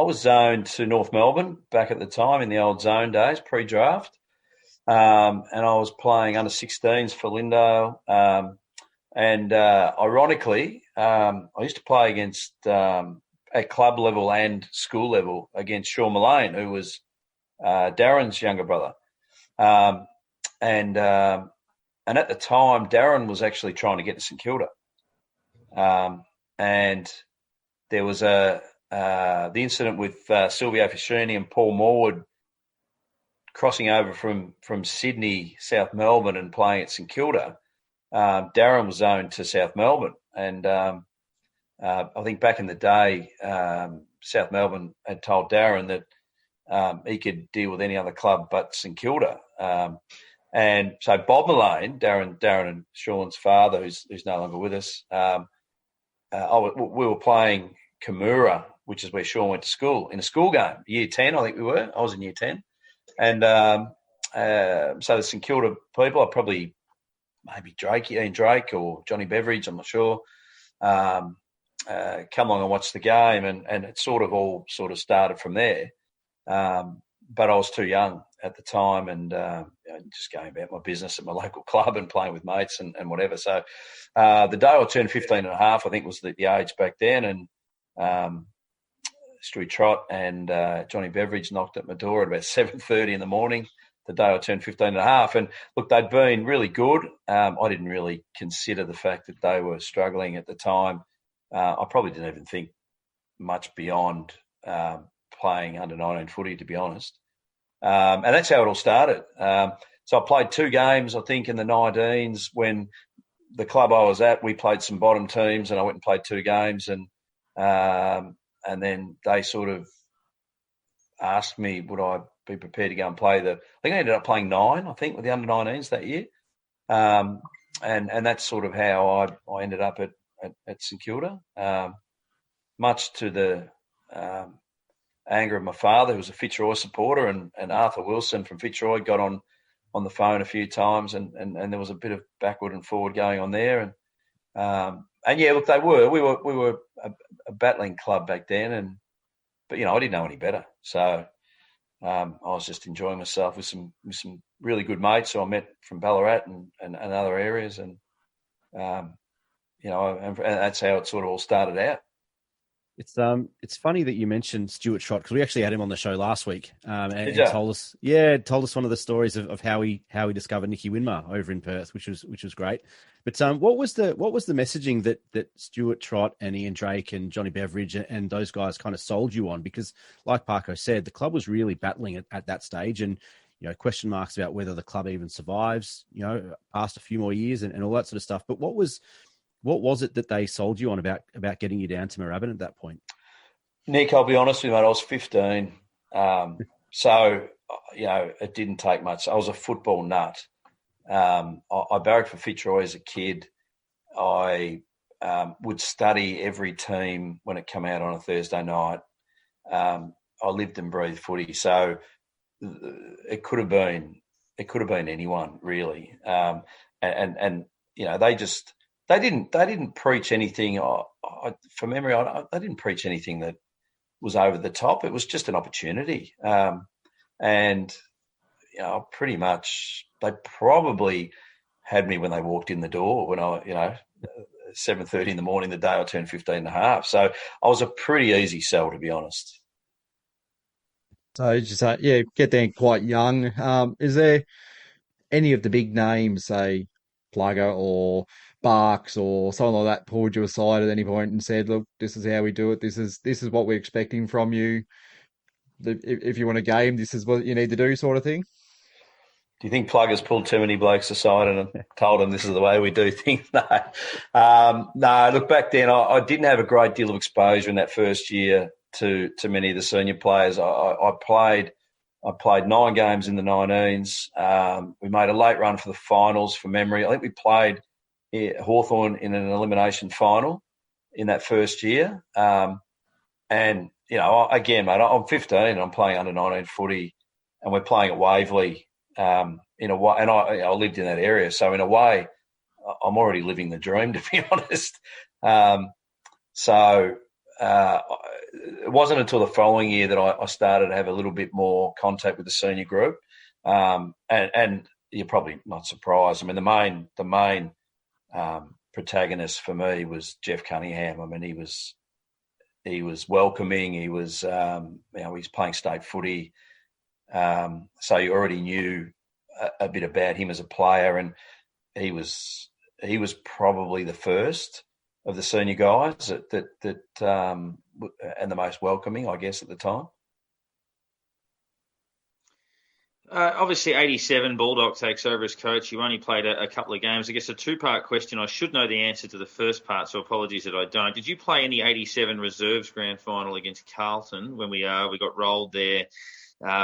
was zoned to North Melbourne back at the time in the old zone days, pre-draft, and I was playing under 16s for Lindale. And ironically, I used to play against at club level and school level against Sean Mullane, who was Darren's younger brother. And at the time, Darren was actually trying to get to St Kilda. And there was the incident with Silvio Ficini and Paul Morwood crossing over from Sydney, South Melbourne, and playing at St Kilda. Darren was zoned to South Melbourne, and I think back in the day, South Melbourne had told Darren that he could deal with any other club but St Kilda. And so Bob Mullane, Darren and Sean's father, who's no longer with us, we were playing Kimura, which is where Sean went to school, in a school game, year 10, I think we were. I was in year 10. And so the St Kilda people, maybe Ian Drake or Johnny Beveridge, I'm not sure, come along and watch the game, and it all started from there. But I was too young at the time, and just going about my business at my local club and playing with mates and whatever. So the day I turned 15 and a half, I think, was the age back then, and Stewie Trott and Johnny Beveridge knocked at my door at about 7:30 in the morning the day I turned 15 and a half. And look, they'd been really good. I didn't really consider the fact that they were struggling at the time. I probably didn't even think much beyond playing under 19 footy, to be honest. And that's how it all started. So I played 2 games, I think, in the 19s. When the club I was at, we played some bottom teams, and I went and played 2 games. And then they sort of asked me, would I be prepared to go and play I think I ended up playing 9, I think, with the under-19s that year. And that's sort of how I ended up at St Kilda, much to the anger of my father, who was a Fitzroy supporter, and Arthur Wilson from Fitzroy got on the phone a few times, and there was a bit of backward and forward going on there. And yeah, look, we were a battling club back then, but I didn't know any better. So I was just enjoying myself with some really good mates who I met from Ballarat and other areas, and that's how it sort of all started out. It's funny that you mentioned Stuart Trott, because we actually had him on the show last week, and told us one of the stories of how he discovered Nicky Winmar over in Perth, which was great. But what was the messaging that Stuart Trott and Ian Drake and Johnny Beveridge and those guys kind of sold you on? Because like Parko said, the club was really battling at that stage, and question marks about whether the club even survives, past a few more years and all that sort of stuff. But what was it that they sold you on about getting you down to Moorabbin at that point? Nick, I'll be honest with you, mate, I was 15. So, it didn't take much. I was a football nut. I barracked for Fitzroy as a kid. I would study every team when it came out on a Thursday night. I lived and breathed footy. So it could have been anyone, really. They didn't preach anything. From memory, they didn't preach anything that was over the top. It was just an opportunity, and pretty much they probably had me when they walked in the door when I 7:30 in the morning the day I turned 15 and a half. So I was a pretty easy sell, to be honest. So just get there quite young. Is there any of the big names, say Plugger or Barks or someone like that, pulled you aside at any point and said, "Look, this is how we do it. This is what we're expecting from you. If you want a game, this is what you need to do," sort of thing? Do you think Pluggers pulled too many blokes aside and told them this is the way we do things? No. No, look, back then I didn't have a great deal of exposure in that first year to many of the senior players. I played 9 games in the 19s. We made a late run for the finals from memory. I think we played Hawthorn in an elimination final in that first year. And, you know, again, mate, I'm 15 and I'm playing under 19 footy and we're playing at Waverley. In a way, and I lived in that area, so in a way, I'm already living the dream, to be honest. It wasn't until the following year that I started to have a little bit more contact with the senior group, and you're probably not surprised. I mean, the main protagonist for me was Jeff Cunningham. I mean, he was welcoming. He was he's playing state footy. So you already knew a bit about him as a player, and he was probably the first of the senior guys that and the most welcoming, I guess, at the time. Obviously, 87, Baldock takes over as coach. You only played a couple of games. I guess a two-part question. I should know the answer to the first part, so apologies that I don't. Did you play in the 87 reserves grand final against Carlton when we got rolled there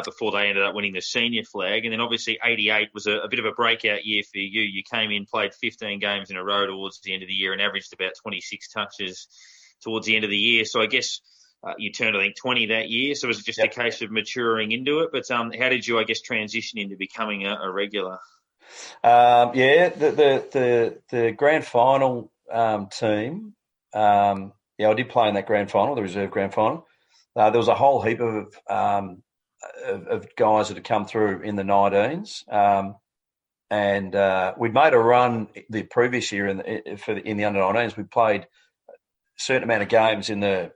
before they ended up winning the senior flag? And then obviously 88 was a bit of a breakout year for you. You came in, played 15 games in a row towards the end of the year and averaged about 26 touches towards the end of the year. So I guess you turned, I think, 20 that year. So was it just a case of maturing into it? But how did you, I guess, transition into becoming a regular? The grand final team. I did play in that grand final, the reserve grand final. There was a whole heap of guys that had come through in the 19s, and we'd made a run the previous year in the under 19s. We played a certain amount of games in the.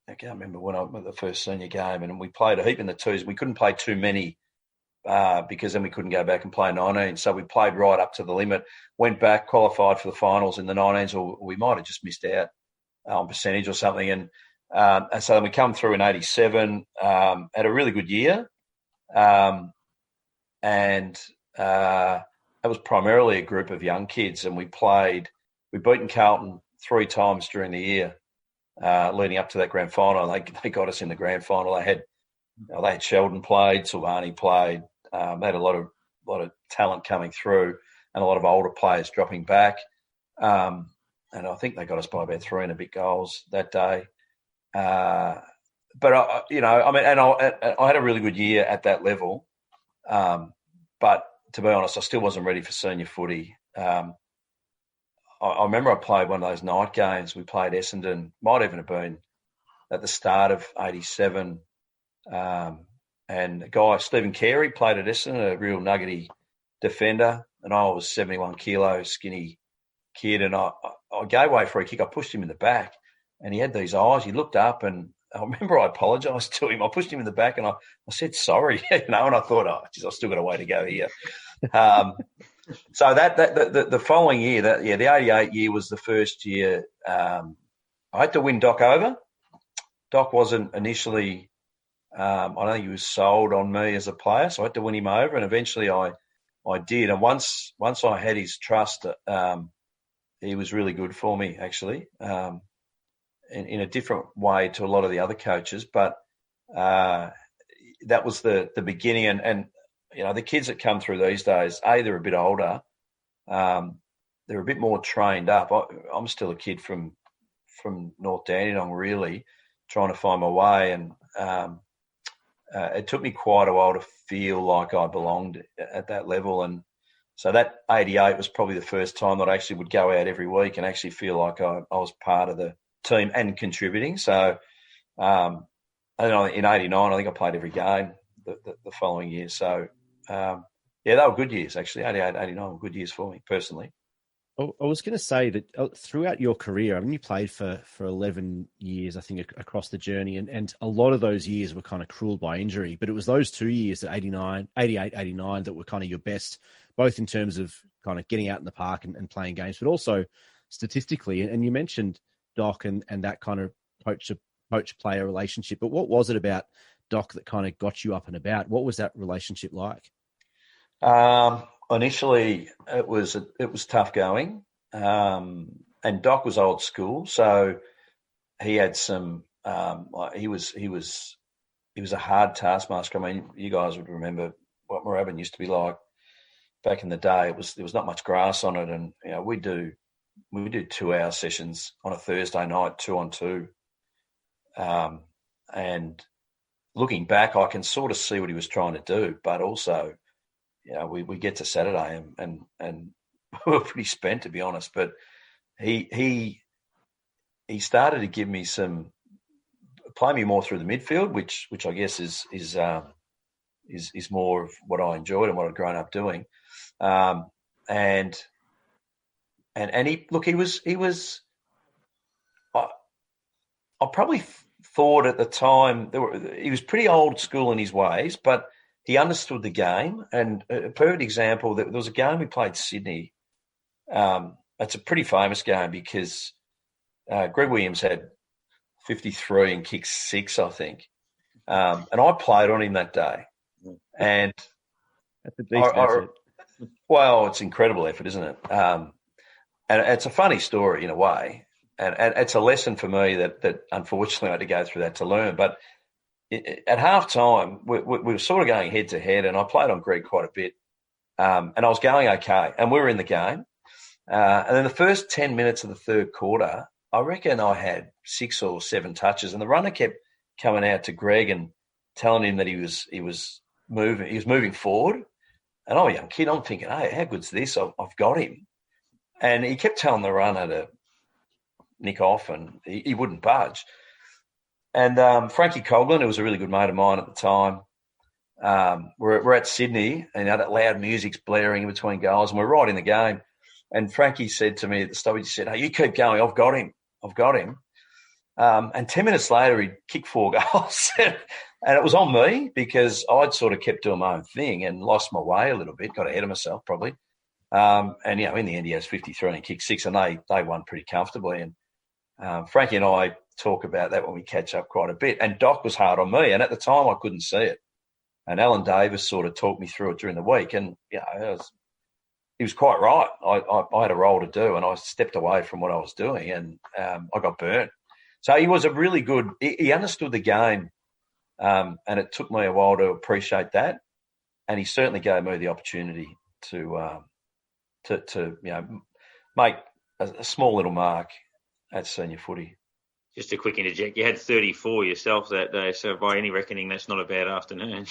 I can't remember when I went the first senior game, and we played a heap in the twos. We couldn't play too many because then we couldn't go back and play 19. So we played right up to the limit. Went back, qualified for the finals in the 19s, or we might have just missed out on percentage or something, and so then we come through in 87, had a really good year. And that was primarily a group of young kids. And we'd beaten Carlton 3 times during the year, leading up to that grand final. They got us in the grand final. They had Sheldon played, Silvani played. They had a lot of talent coming through and a lot of older players dropping back. And I think they got us by about 3 and a bit goals that day. But I had a really good year at that level. But to be honest, I still wasn't ready for senior footy. I remember I played one of those night games. We played Essendon, might even have been at the start of 87. And a guy, Stephen Carey, played at Essendon, a real nuggety defender. And I was 71 kilos, skinny kid. And I gave away for a kick. I pushed him in the back. And he had these eyes. He looked up, and I remember I apologised to him. I pushed him in the back, and I said sorry, and I thought, I've still got a way to go here. So the following year, the 88 year was the first year. I had to win Doc over. Doc wasn't initially. I don't think he was sold on me as a player, so I had to win him over, and eventually I did. And once I had his trust, he was really good for me, actually. In a different way to a lot of the other coaches, but that was the beginning. And the kids that come through these days, they're a bit older, they're a bit more trained up. I'm still a kid from North Dandenong, really trying to find my way, and it took me quite a while to feel like I belonged at that level. And so that 88 was probably the first time that I actually would go out every week and actually feel like I was part of the team and contributing. So in 89, I think I played every game the following year. So, they were good years, actually. 88, 89 were good years for me, personally. I was going to say that throughout your career, I mean, you played for 11 years, I think, across the journey, and a lot of those years were kind of cruelled by injury, but it was those 2 years, 88, 89, that were kind of your best, both in terms of kind of getting out in the park and playing games, but also statistically. And you mentioned Doc and that kind of coach-player relationship, but what was it about Doc that kind of got you up and about? What was that relationship like? Initially, it was tough going, and Doc was old school, so he had some. He was a hard taskmaster. I mean, you guys would remember what Moorabbin used to be like back in the day. There was not much grass on it, and we do 2-hour sessions on a Thursday night, 2-on-2. And looking back, I can sort of see what he was trying to do, but also, we get to Saturday and we were pretty spent, to be honest. But he started to give me play me more through the midfield, which I guess is more of what I enjoyed and what I'd grown up doing. And he was. I probably thought at the time he was pretty old school in his ways, but he understood the game. And a perfect example, there was a game we played Sydney. It's a pretty famous game because Greg Williams had 53 and kicked 6, I think. And I played on him that day. And that's a decent effort. Well, it's incredible effort, isn't it? And it's a funny story in a way. And it's a lesson for me that unfortunately I had to go through that to learn. But at half-time, we were sort of going head-to-head, and I played on Greg quite a bit. And I was going okay, and we were in the game. And then the first 10 minutes of the third quarter, I reckon I had 6 or 7 touches, and the runner kept coming out to Greg and telling him that he was moving forward. And I'm a young kid, I'm thinking, hey, how good's this? I've got him. And he kept telling the runner to nick off, and he wouldn't budge. And Frankie Coughlin, who was a really good mate of mine at the time, we're at Sydney, and that loud music's blaring in between goals, and we're right in the game. And Frankie said to me at the stoppage, he said, hey, you keep going, I've got him. And 10 minutes later, he'd kicked 4 goals. And it was on me because I'd sort of kept doing my own thing and lost my way a little bit, got ahead of myself probably. And, in the end, he has 53 and he kicked 6, and they won pretty comfortably. And Frankie and I talk about that when we catch up quite a bit. And Doc was hard on me, and at the time I couldn't see it. And Alan Davis sort of talked me through it during the week, and he was quite right. I had a role to do, and I stepped away from what I was doing, and I got burnt. So he was a really good. He understood the game, and it took me a while to appreciate that. And he certainly gave me the opportunity to make a small little mark at senior footy. Just a quick interject. You had 34 yourself that day, so by any reckoning, that's not a bad afternoon.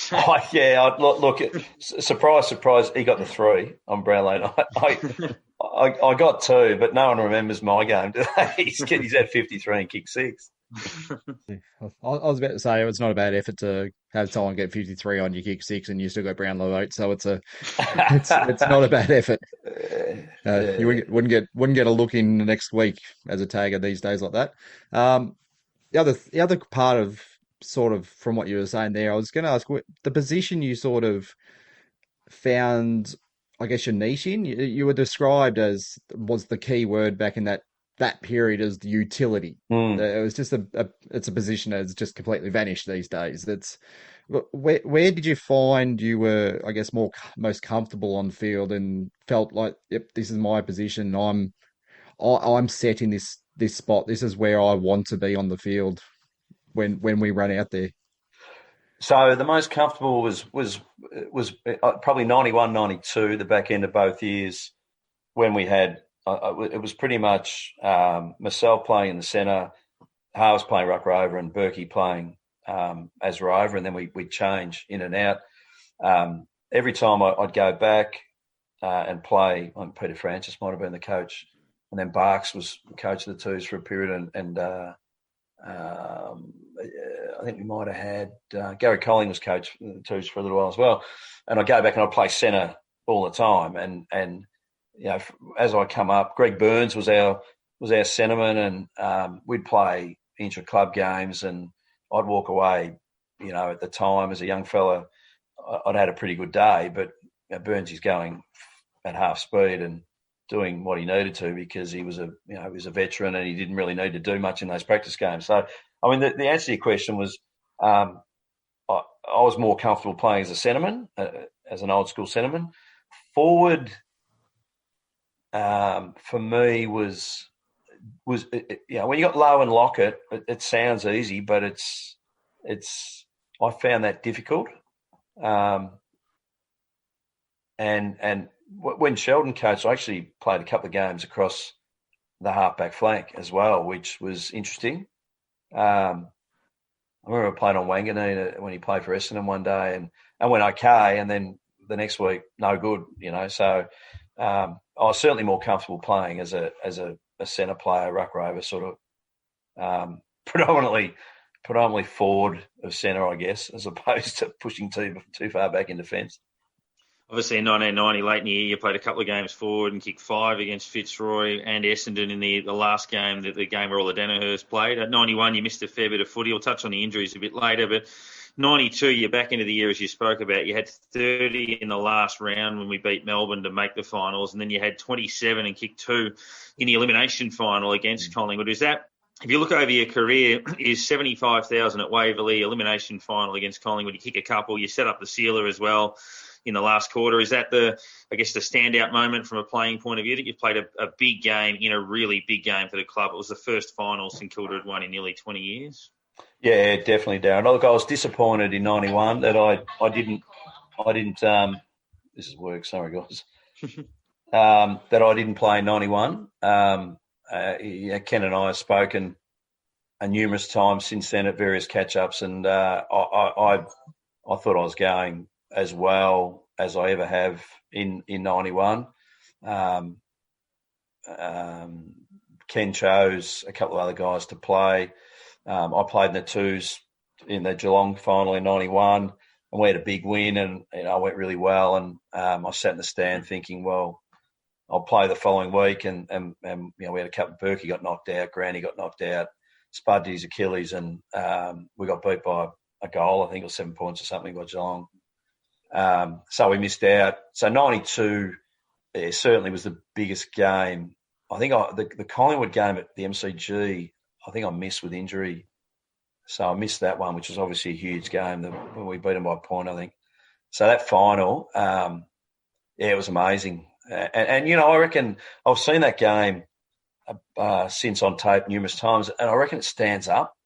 Look, surprise, surprise, he got the 3 on Brownlow night. I got 2, but no one remembers my game today. He's had 53 and kicked 6. I was about to say it's not a bad effort to have someone get 53 on you, kick 6, and you still got Brownlow 8. So it's not a bad effort. You wouldn't get a look in the next week as a tagger these days like that. The other part of sort of from what you were saying there, I was going to ask the position you sort of found, I guess, your niche in. You were described as was the key word back in that period as the utility. It was just it's a position that's just completely vanished these days. Where did you find you were, I guess, most comfortable on the field and felt like, yep, this is my position. I'm set in this spot. This is where I want to be on the field when we run out there. So the most comfortable was probably 91, 92, the back end of both years, when we had. It was pretty much myself playing in the centre, Harves playing ruck rover, and Berkey playing as rover, and then we'd change in and out. Every time I'd go back and play, Peter Francis might have been the coach, and then Barks was coach of the twos for a period, and I think we might have had Gary Colling was coach of the twos for a little while as well. And I'd go back and I'd play centre all the time, and as I come up, Greg Burns was our centreman, and we'd play intra-club games, and I'd walk away, at the time as a young fella, I'd had a pretty good day, but Burns is going at half speed and doing what he needed to because he was a veteran and he didn't really need to do much in those practice games. So, I mean, the answer to your question was, I I was more comfortable playing as a centreman, as an old school centreman. Forward, for me was when you got Lowe and Lockett, it sounds easy, but it's I found that difficult. And when Sheldon coached, I actually played a couple of games across the halfback flank as well, which was interesting. I remember I played on Wanganeen when he played for Essendon one day, and went okay, and then the next week no good, So I was certainly more comfortable playing as a centre player, ruck rover, sort of predominantly forward of centre, I guess, as opposed to pushing too far back in defence. Obviously, in 1990, late in the year, you played a couple of games forward and kicked 5 against Fitzroy and Essendon in the last game, the game where all the Danaher's played. At 91, you missed a fair bit of footy. We'll touch on the injuries a bit later, but 92, you're back into the year, as you spoke about. You had 30 in the last round when we beat Melbourne to make the finals, and then you had 27 and kicked 2 in the elimination final against Collingwood. Is that, if you look over your career, is 75,000 at Waverley, elimination final against Collingwood, you kick a couple, you set up the sealer as well in the last quarter. Is that the standout moment from a playing point of view, that you've played a big game in a really big game for the club? It was the first final St Kilda had won in nearly 20 years. Yeah, definitely, Darren. Look, I was disappointed in 91 that I didn't. This is work. Sorry, guys. That I didn't play in 91. Ken and I have spoken numerous times since then at various catch-ups, and I thought I was going as well as I ever have in 91. Ken chose a couple of other guys to play. I played in the twos in the Geelong final in 91, and we had a big win, and I went really well. And I sat in the stand thinking, well, I'll play the following week, and we had a couple. Berkey got knocked out, Granny got knocked out, Spud did his Achilles, and we got beat by a goal. I think it was 7 points or something by Geelong. So we missed out. So 92 certainly was the biggest game. I think the Collingwood game at the MCG, I think I missed with injury. So I missed that one, which was obviously a huge game when we beat them by a point, I think. So that final, it was amazing. And I reckon I've seen that game since on tape numerous times, and I reckon it stands up.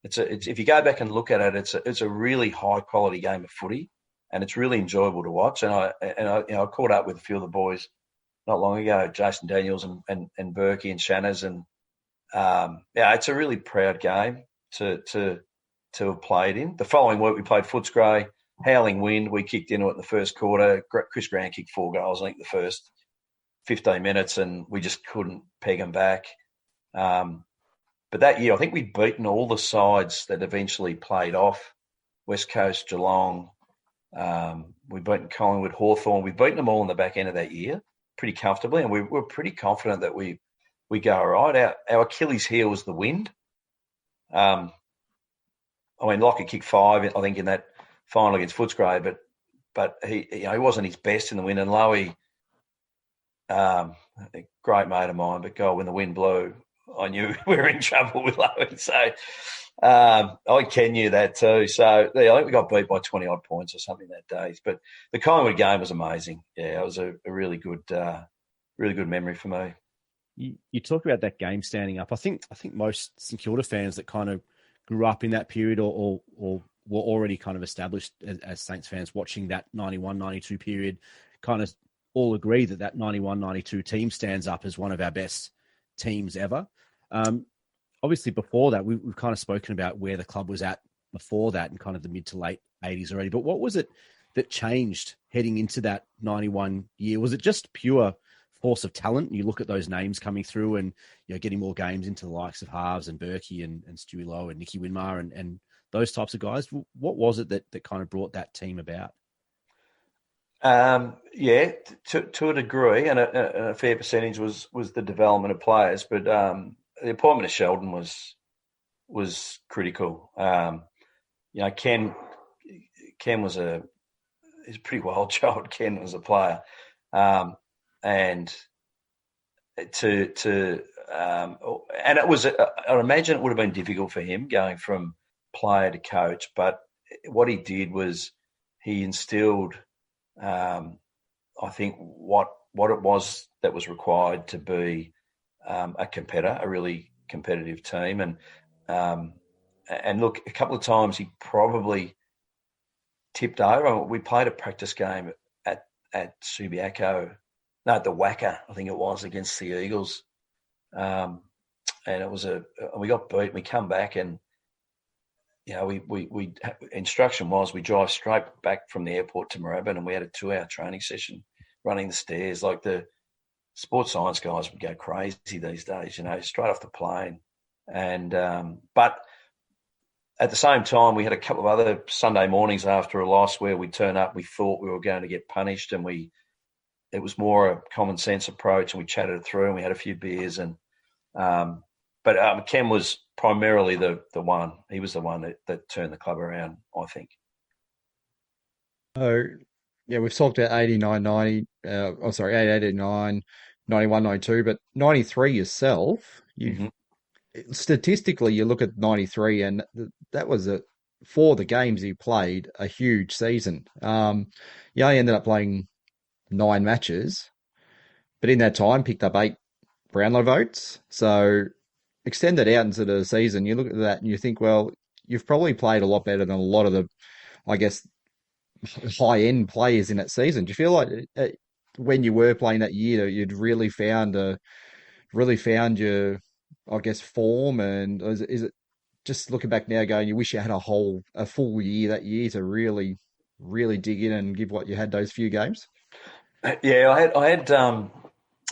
It's if you go back and look at it, it's a really high quality game of footy, and it's really enjoyable to watch. And I caught up with a few of the boys not long ago, Jason Daniels and Berkey and Shanners, and it's a really proud game to have played in. The following week we played Footscray, howling wind. We kicked into it in the first quarter. Chris Grant kicked 4 goals, I think, the first 15 minutes, and we just couldn't peg them back. But that year, I think we'd beaten all the sides that eventually played off. West Coast, Geelong, we'd beaten Collingwood, Hawthorn. We'd beaten them all in the back end of that year pretty comfortably, and we were pretty confident that we go all right. Our Achilles heel was the wind. Lockett kicked 5, I think, in that final against Footscray, but he wasn't his best in the wind. And Lowie, a great mate of mine, but God, when the wind blew, I knew we were in trouble with Lowie. So I Ken knew that too. So I think we got beat by 20 odd points or something that day. But the Collingwood game was amazing. Yeah, it was a really good memory for me. You talk about that game standing up. I think most St Kilda fans that kind of grew up in that period or were already kind of established as Saints fans watching that 91-92 period kind of all agree that 91-92 team stands up as one of our best teams ever. Obviously, before that, we've kind of spoken about where the club was at before that and kind of the mid to late 80s already. But what was it that changed heading into that 91 year? Was it just pure force of talent? You look at those names coming through and getting more games into the likes of Harves and Berkey and Stewie Lowe and Nicky Winmar and those types of guys. What was it that kind of brought that team about? To a degree, and a fair percentage was the development of players, but the appointment of Sheldon was critical. Ken was he's a pretty wild child. Ken was a player, and it was. I imagine it would have been difficult for him going from player to coach, but what he did was he instilled, I think, what it was that was required to be a competitor, a really competitive team. And look, a couple of times he probably tipped over. We played a practice game at Subiaco, no, at the Wacker, I think it was, against the Eagles. And it was we got beat. We come back and, we instruction was we drive straight back from the airport to Moorabbin, and we had a 2-hour training session running the stairs. Like, the sports science guys would go crazy these days, straight off the plane. And but at the same time, we had a couple of other Sunday mornings after a loss where we'd turn up. We thought we were going to get punished, and it was more a common sense approach, and we chatted it through, and we had a few beers. And but Ken was primarily the one. He was the one that turned the club around, I think. So, yeah, we've talked about 89, 90, 89, 91, 92, but 93 yourself, statistically, you look at 93, and that was for the games you played, a huge season. You only ended up playing 9 matches, but in that time picked up 8 Brownlow votes. So extend that out into the season, you look at that and you think, well, you've probably played a lot better than a lot of the, I guess, high-end players in that season. Do you feel like when you were playing that year, you'd really found your, I guess, form? And is it just looking back now going, you wish you had a full year that year to really, really dig in and give what you had those few games? Yeah, I had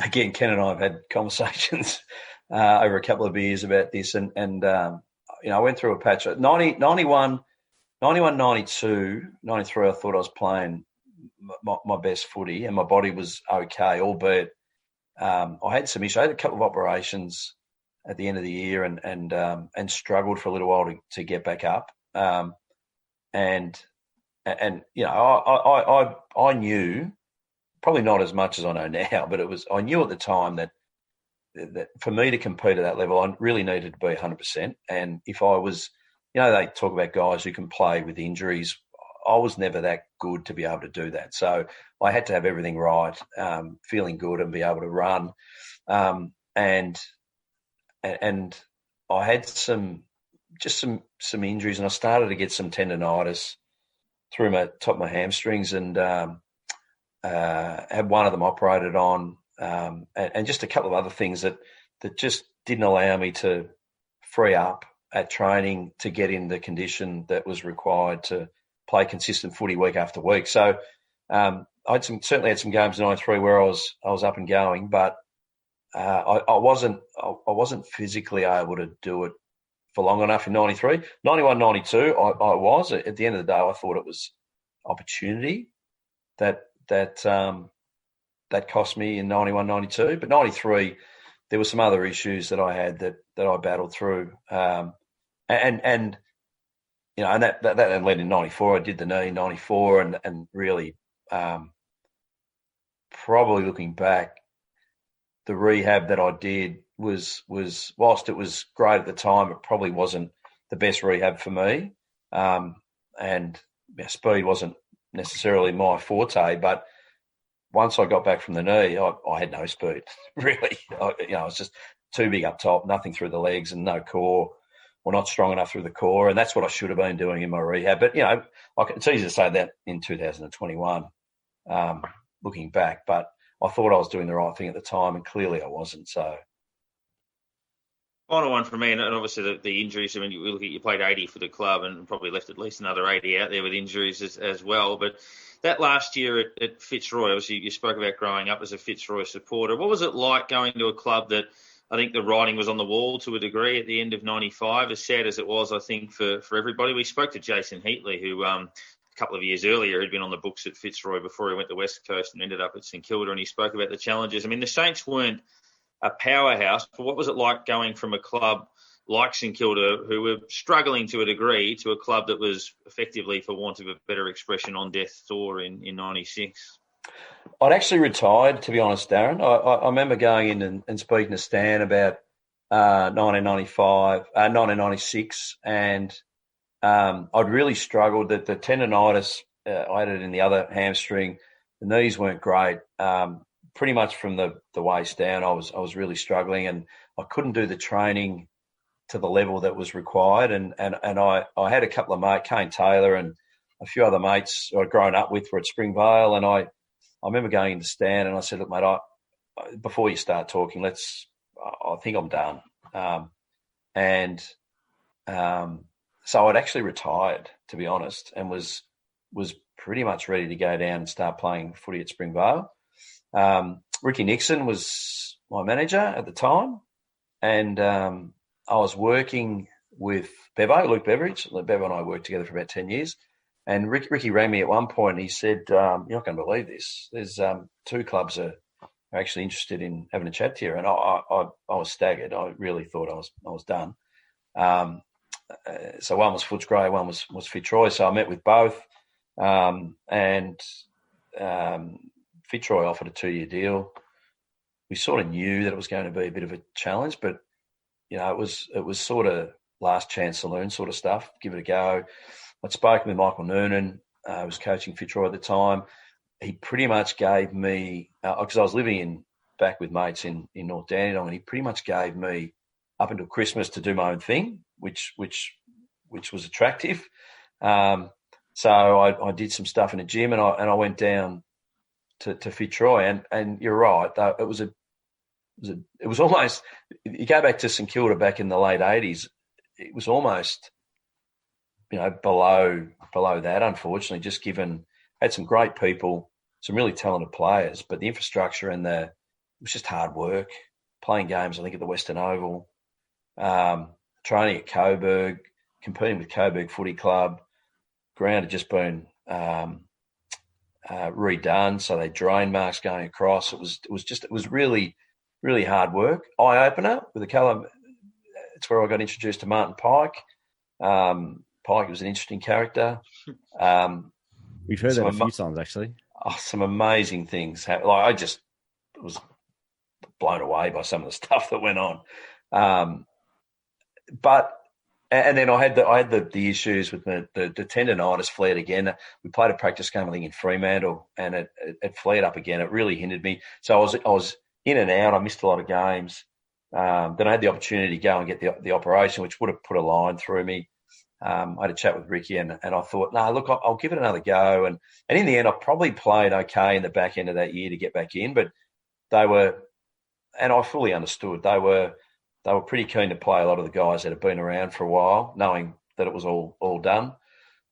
again, Ken and I have had conversations over a couple of years about this, and I went through a patch. 91, 92, 93, I thought I was playing my best footy, and my body was okay, albeit I had some issues. I had a couple of operations at the end of the year, and struggled for a little while to get back up. And I knew, probably not as much as I know now, but I knew at the time that for me to compete at that level, I really needed to be 100%. And if I was, they talk about guys who can play with injuries. I was never that good to be able to do that. So I had to have everything right, feeling good and be able to run. And I had some injuries, and I started to get some tendonitis through my top of my hamstrings, and had one of them operated on, and just a couple of other things that just didn't allow me to free up at training to get in the condition that was required to play consistent footy week after week. So I certainly had some games in 93 where I was up and going, but I wasn't physically able to do it for long enough in 93. 91, 92, I was. At the end of the day, I thought it was opportunity that cost me in 91, 92. But 93, there were some other issues that I had that I battled through. And that then led in 94. I did the knee in 94, and really, probably looking back, the rehab that I did was whilst it was great at the time, it probably wasn't the best rehab for me. And speed wasn't necessarily my forte, but once I got back from the knee, I had no speed, really. I was just too big up top, nothing through the legs, and no core, or not strong enough through the core. And that's what I should have been doing in my rehab. But, it's easy to say that in 2021, looking back. But I thought I was doing the right thing at the time, and clearly I wasn't. So, final one for me, and obviously the injuries. I mean, you played 80 for the club, and probably left at least another 80 out there with injuries as well. But that last year at Fitzroy, obviously you spoke about growing up as a Fitzroy supporter. What was it like going to a club that I think the writing was on the wall to a degree at the end of 95, as sad as it was, I think, for everybody? We spoke to Jason Heatley, who a couple of years earlier had been on the books at Fitzroy before he went to West Coast and ended up at St Kilda, and he spoke about the challenges. I mean, the Saints weren't a powerhouse, but what was it like going from a club like St Kilda, who were struggling to a degree, to a club that was effectively, for want of a better expression, on death's door in 96? I'd actually retired, to be honest, Darren. I remember going in and speaking to Stan about 1996, and I'd really struggled. That the tendonitis, I had it in the other hamstring. The knees weren't great. Pretty much from the waist down, I was really struggling, and I couldn't do the training to the level that was required. And I had a couple of mates, Kane Taylor and a few other mates I'd grown up with were at Springvale, and I remember going into stand and I said, look, mate, before you start talking, I think I'm done. So I'd actually retired, to be honest, and was pretty much ready to go down and start playing footy at Springvale. Ricky Nixon was my manager at the time, and I was working with Luke Beveridge. Bevo and I worked together for about 10 years. And Ricky rang me at one point and he said, you're not going to believe this. There's 2 clubs are actually interested in having a chat to you. And I was staggered. I really thought I was done. So one was Footscray, one was Fitzroy. So I met with both. And Fitzroy offered a 2-year deal. We sort of knew that it was going to be a bit of a challenge, but it was sort of last chance saloon sort of stuff. Give it a go. I'd spoken with Michael Noonan, who was coaching Fitzroy at the time. He pretty much gave me, because I was living back with mates in North Dandenong, and he pretty much gave me up until Christmas to do my own thing, which was attractive. So I did some stuff in a gym, and I went down to Fitzroy, and you're right, though it was almost, you go back to St Kilda back in the late 80s, it was almost below that, unfortunately, just given had some great people, some really talented players, but the infrastructure and it was just hard work. Playing games, I think, at the Western Oval, training at Coburg, competing with Coburg Footy Club. Ground had just been redone, so they drain marks going across. It was really, really hard work. Eye opener with the colour. It's where I got introduced to Martin Pike. Pike was an interesting character. We've heard that a few times, actually. Some amazing things. I just was blown away by some of the stuff that went on. And then I had the issues with the tendonitis flared again. We played a practice game, I think, in Fremantle, and it flared up again. It really hindered me. So I was in and out. I missed a lot of games. Then I had the opportunity to go and get the operation, which would have put a line through me. I had a chat with Ricky, and I thought, no, look, I'll give it another go. And in the end, I probably played okay in the back end of that year to get back in. But they were, and I fully understood, they were pretty keen to play a lot of the guys that had been around for a while, knowing that it was all done.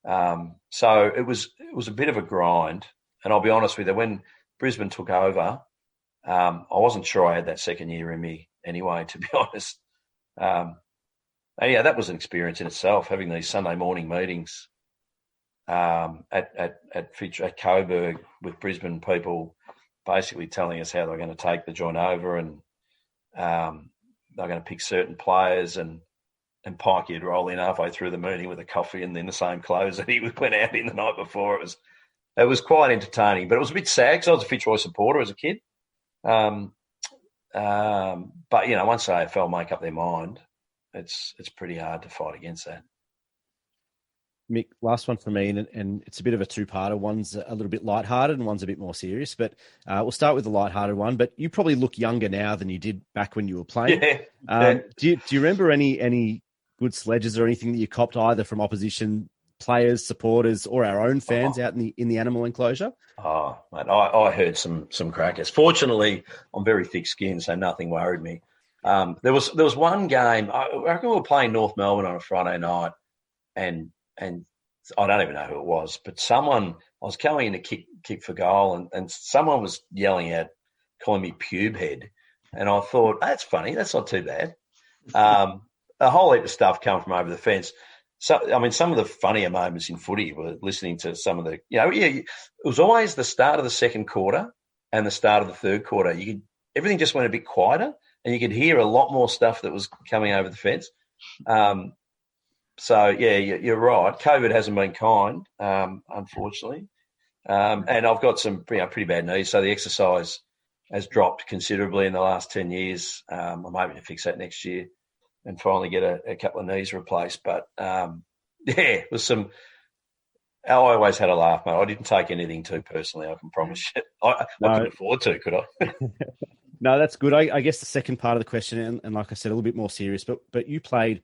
So it was a bit of a grind. And I'll be honest with you, when Brisbane took over, I wasn't sure I had that second year in me anyway, to be honest. And yeah, that was an experience in itself, having these Sunday morning meetings at Coburg with Brisbane people basically telling us how they're going to take the joint over, and they're going to pick certain players, and Pikey would roll in halfway through the meeting with a coffee and in the same clothes that he went out in the night before. It was quite entertaining, but it was a bit sad because I was a Fitzroy supporter as a kid. But once the AFL make up their mind, it's pretty hard to fight against that. Mick, last one for me, and it's a bit of a two-parter. One's a little bit lighthearted and one's a bit more serious, but we'll start with the lighthearted one. But you probably look younger now than you did back when you were playing. Yeah. Do you remember any good sledges or anything that you copped either from opposition players, supporters, or our own fans out in the animal enclosure? Oh, mate, I heard some crackers. Fortunately, I'm very thick-skinned, so nothing worried me. There was one game, I reckon we were playing North Melbourne on a Friday night, and I don't even know who it was, but I was going in to kick for goal, and someone was yelling out, calling me pube head. And I thought, that's funny, that's not too bad. A whole heap of stuff come from over the fence. So, I mean, some of the funnier moments in footy were listening to some of the, it was always the start of the second quarter and the start of the third quarter. Everything just went a bit quieter, and you could hear a lot more stuff that was coming over the fence. So, yeah, you're right. COVID hasn't been kind, unfortunately. And I've got some pretty bad knees, so the exercise has dropped considerably in the last 10 years. I'm hoping to fix that next year and finally get a couple of knees replaced. But, Yeah, it was some. I always had a laugh, mate. I didn't take anything too personally. I can promise you. I couldn't afford to, could I? No, that's good. I guess the second part of the question, and like I said, a little bit more serious, but you played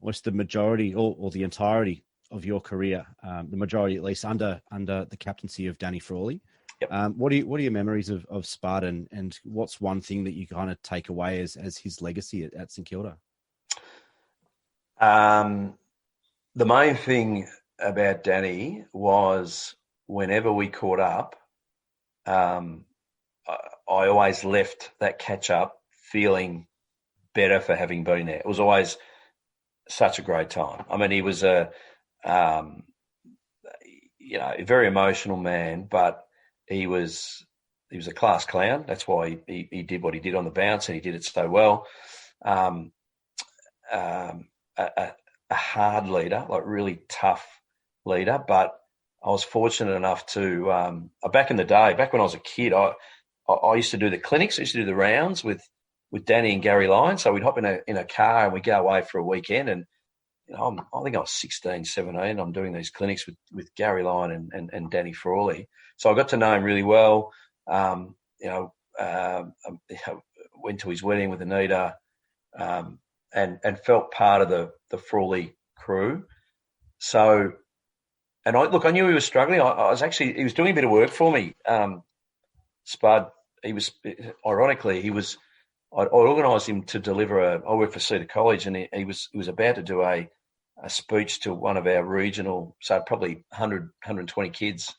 almost the majority or the entirety of your career, the majority at least under the captaincy of Danny Frawley. Yep. What are your memories of Spud, and what's one thing that you kind of take away as his legacy at St Kilda? The main thing about Danny was whenever we caught up, I always left that catch up feeling better for having been there. It was always such a great time. I mean, he was a very emotional man, but he was a class clown. That's why he did what he did on the bounce, and he did it so well. A hard leader, like really tough leader, but I was fortunate enough to back in the day, back when I was a kid, I used to do the clinics. I used to do the rounds with Danny and Gary Lyon. So we'd hop in a car and we'd go away for a weekend. And I think I was 16, 17. I'm doing these clinics with Gary Lyon and Danny Frawley. So I got to know him really well. Went to his wedding with Anita, and felt part of the Frawley crew. So, and I knew he was struggling. He was doing a bit of work for me. Spud, I'd organised him to deliver I worked for Cedar College, and he was about to do a speech to one of our regional, so probably 100, 120 kids,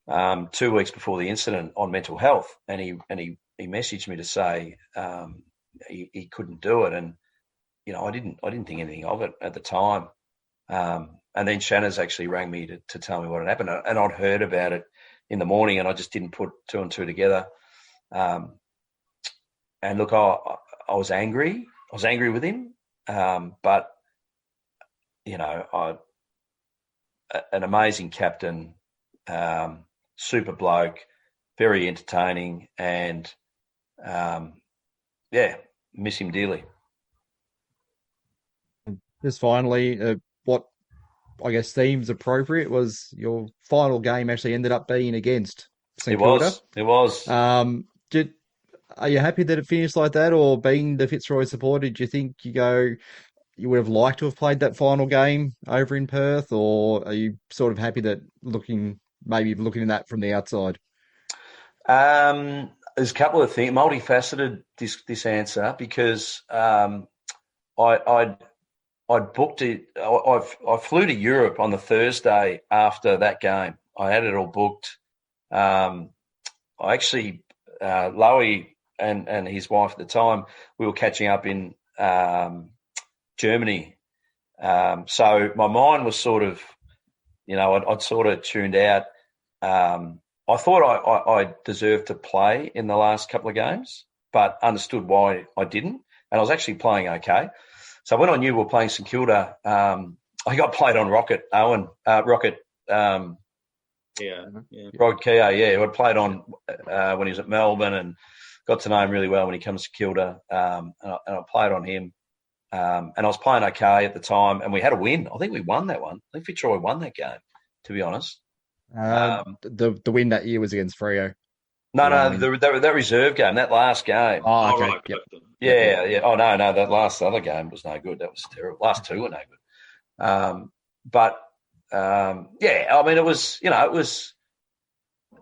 2 weeks before the incident on mental health. And he messaged me to say he couldn't do it. And, I didn't think anything of it at the time. And then Shanna's actually rang me to tell me what had happened. And I'd heard about it in the morning, and I just didn't put two and two together. And look, I was angry. I was angry with him. But, an amazing captain, super bloke, very entertaining, and, miss him dearly. Just finally, what I guess seems appropriate was your final game actually ended up being against St Kilda. It was. Are you happy that it finished like that, or being the Fitzroy supporter, do you think you would have liked to have played that final game over in Perth, or are you sort of happy that looking at that from the outside? There's a couple of things, multifaceted this answer, because I'd booked it. I flew to Europe on the Thursday after that game. I had it all booked. I actually, Lowy and his wife at the time, we were catching up in Germany. So my mind was sort of, I'd sort of tuned out. I thought I deserved to play in the last couple of games, but understood why I didn't. And I was actually playing okay. So when I knew we were playing St Kilda, I got played on Rocket Owen, Rocket. Rod Keogh, who I'd played on when he was at Melbourne, and got to know him really well when he comes to Kilda. And I played on him. And I was playing okay at the time, and we had a win. I think we won that one. I think Fitzroy won that game, to be honest. The win that year was against Freo. No, that reserve game, that last game. Oh, okay. Right. Yep. Yeah. Oh, no, that last other game was no good. That was terrible. Last two were no good. I mean, it was,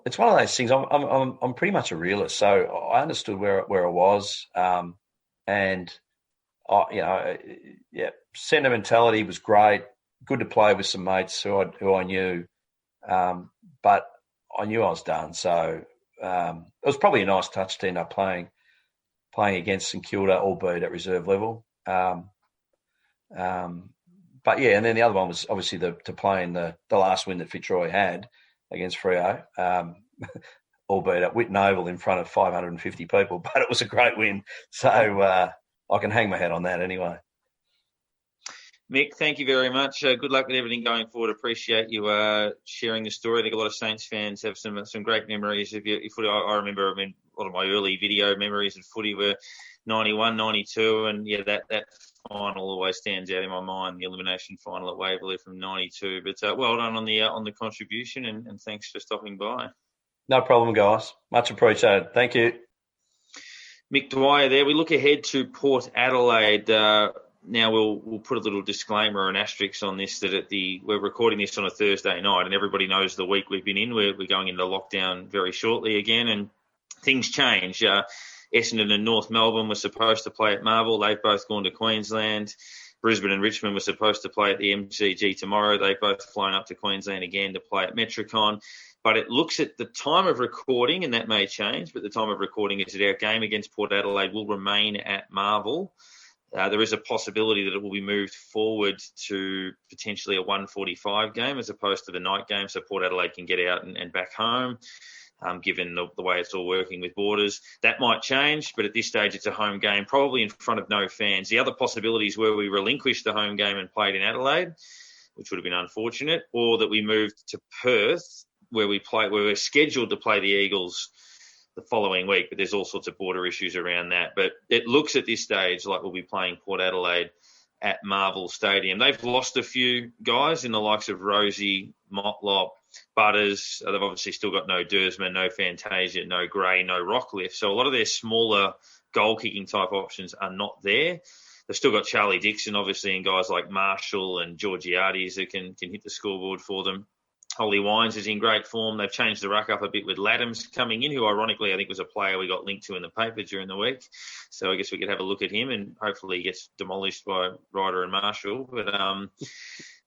it's one of those things. I'm pretty much a realist, so I understood where I was, and sentimentality was great. Good to play with some mates who I knew, but I knew I was done. So it was probably a nice touch to end up playing against St Kilda, albeit at reserve level. But yeah, and then the other one was obviously to play in the last win that Fitzroy had against Freo, albeit at Whitten Oval in front of 550 people. But it was a great win, so I can hang my hat on that anyway. Mick, thank you very much. Good luck with everything going forward. Appreciate you sharing the story. I think a lot of Saints fans have some great memories of your footy. I remember, lot of my early video memories of footy were 91, 92, and yeah, that final always stands out in my mind, the elimination final at Waverley from 92. But well done on the contribution, and thanks for stopping by. No problem, guys. Much appreciated. Thank you. Mick Dwyer there. We look ahead to Port Adelaide. Now we'll put a little disclaimer or an asterisk on this that we're recording this on a Thursday night, and everybody knows the week we've been in. We're going into lockdown very shortly again, and things change. Essendon and North Melbourne were supposed to play at Marvel. They've both gone to Queensland. Brisbane and Richmond were supposed to play at the MCG tomorrow. They've both flown up to Queensland again to play at Metricon. But it looks at the time of recording, and that may change, but the time of recording is that our game against Port Adelaide will remain at Marvel. There is a possibility that it will be moved forward to potentially a 1:45 game as opposed to the night game, so Port Adelaide can get out and back home, given the way it's all working with borders. That might change, but at this stage it's a home game, probably in front of no fans. The other possibilities were we relinquished the home game and played in Adelaide, which would have been unfortunate, or that we moved to Perth, where we were scheduled to play the Eagles the following week, but there's all sorts of border issues around that. But it looks at this stage like we'll be playing Port Adelaide at Marvel Stadium. They've lost a few guys in the likes of Rosie, Motlop, Butters. They've obviously still got no Dersman, no Fantasia, no Gray, no Rockliff. So a lot of their smaller goal-kicking type options are not there. They've still got Charlie Dixon, obviously, and guys like Marshall and Georgiades that can hit the scoreboard for them. Holly Wines is in great form. They've changed the ruck up a bit with Laddams coming in, who ironically I think was a player we got linked to in the paper during the week. So I guess we could have a look at him, and hopefully he gets demolished by Ryder and Marshall. But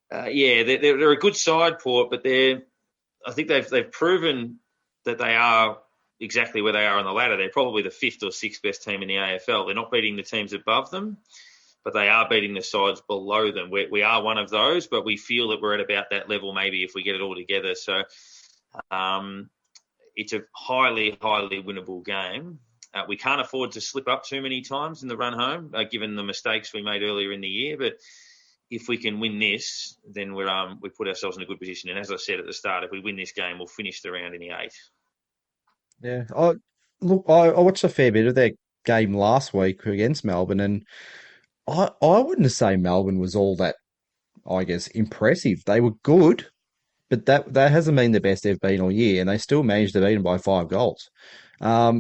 they're a good side, Port, but I think they've proven that they are exactly where they are on the ladder. They're probably the fifth or sixth best team in the AFL. They're not beating the teams above them, but they are beating the sides below them. We are one of those, but we feel that we're at about that level maybe if we get it all together. So it's a highly, highly winnable game. We can't afford to slip up too many times in the run home, given the mistakes we made earlier in the year. But if we can win this, then we put ourselves in a good position. And as I said at the start, if we win this game, we'll finish the round in the 8. Yeah. I watched a fair bit of their game last week against Melbourne, and I wouldn't say Melbourne was all that, I guess, impressive. They were good, but that hasn't been the best they've been all year, and they still managed to beat them by 5 goals. I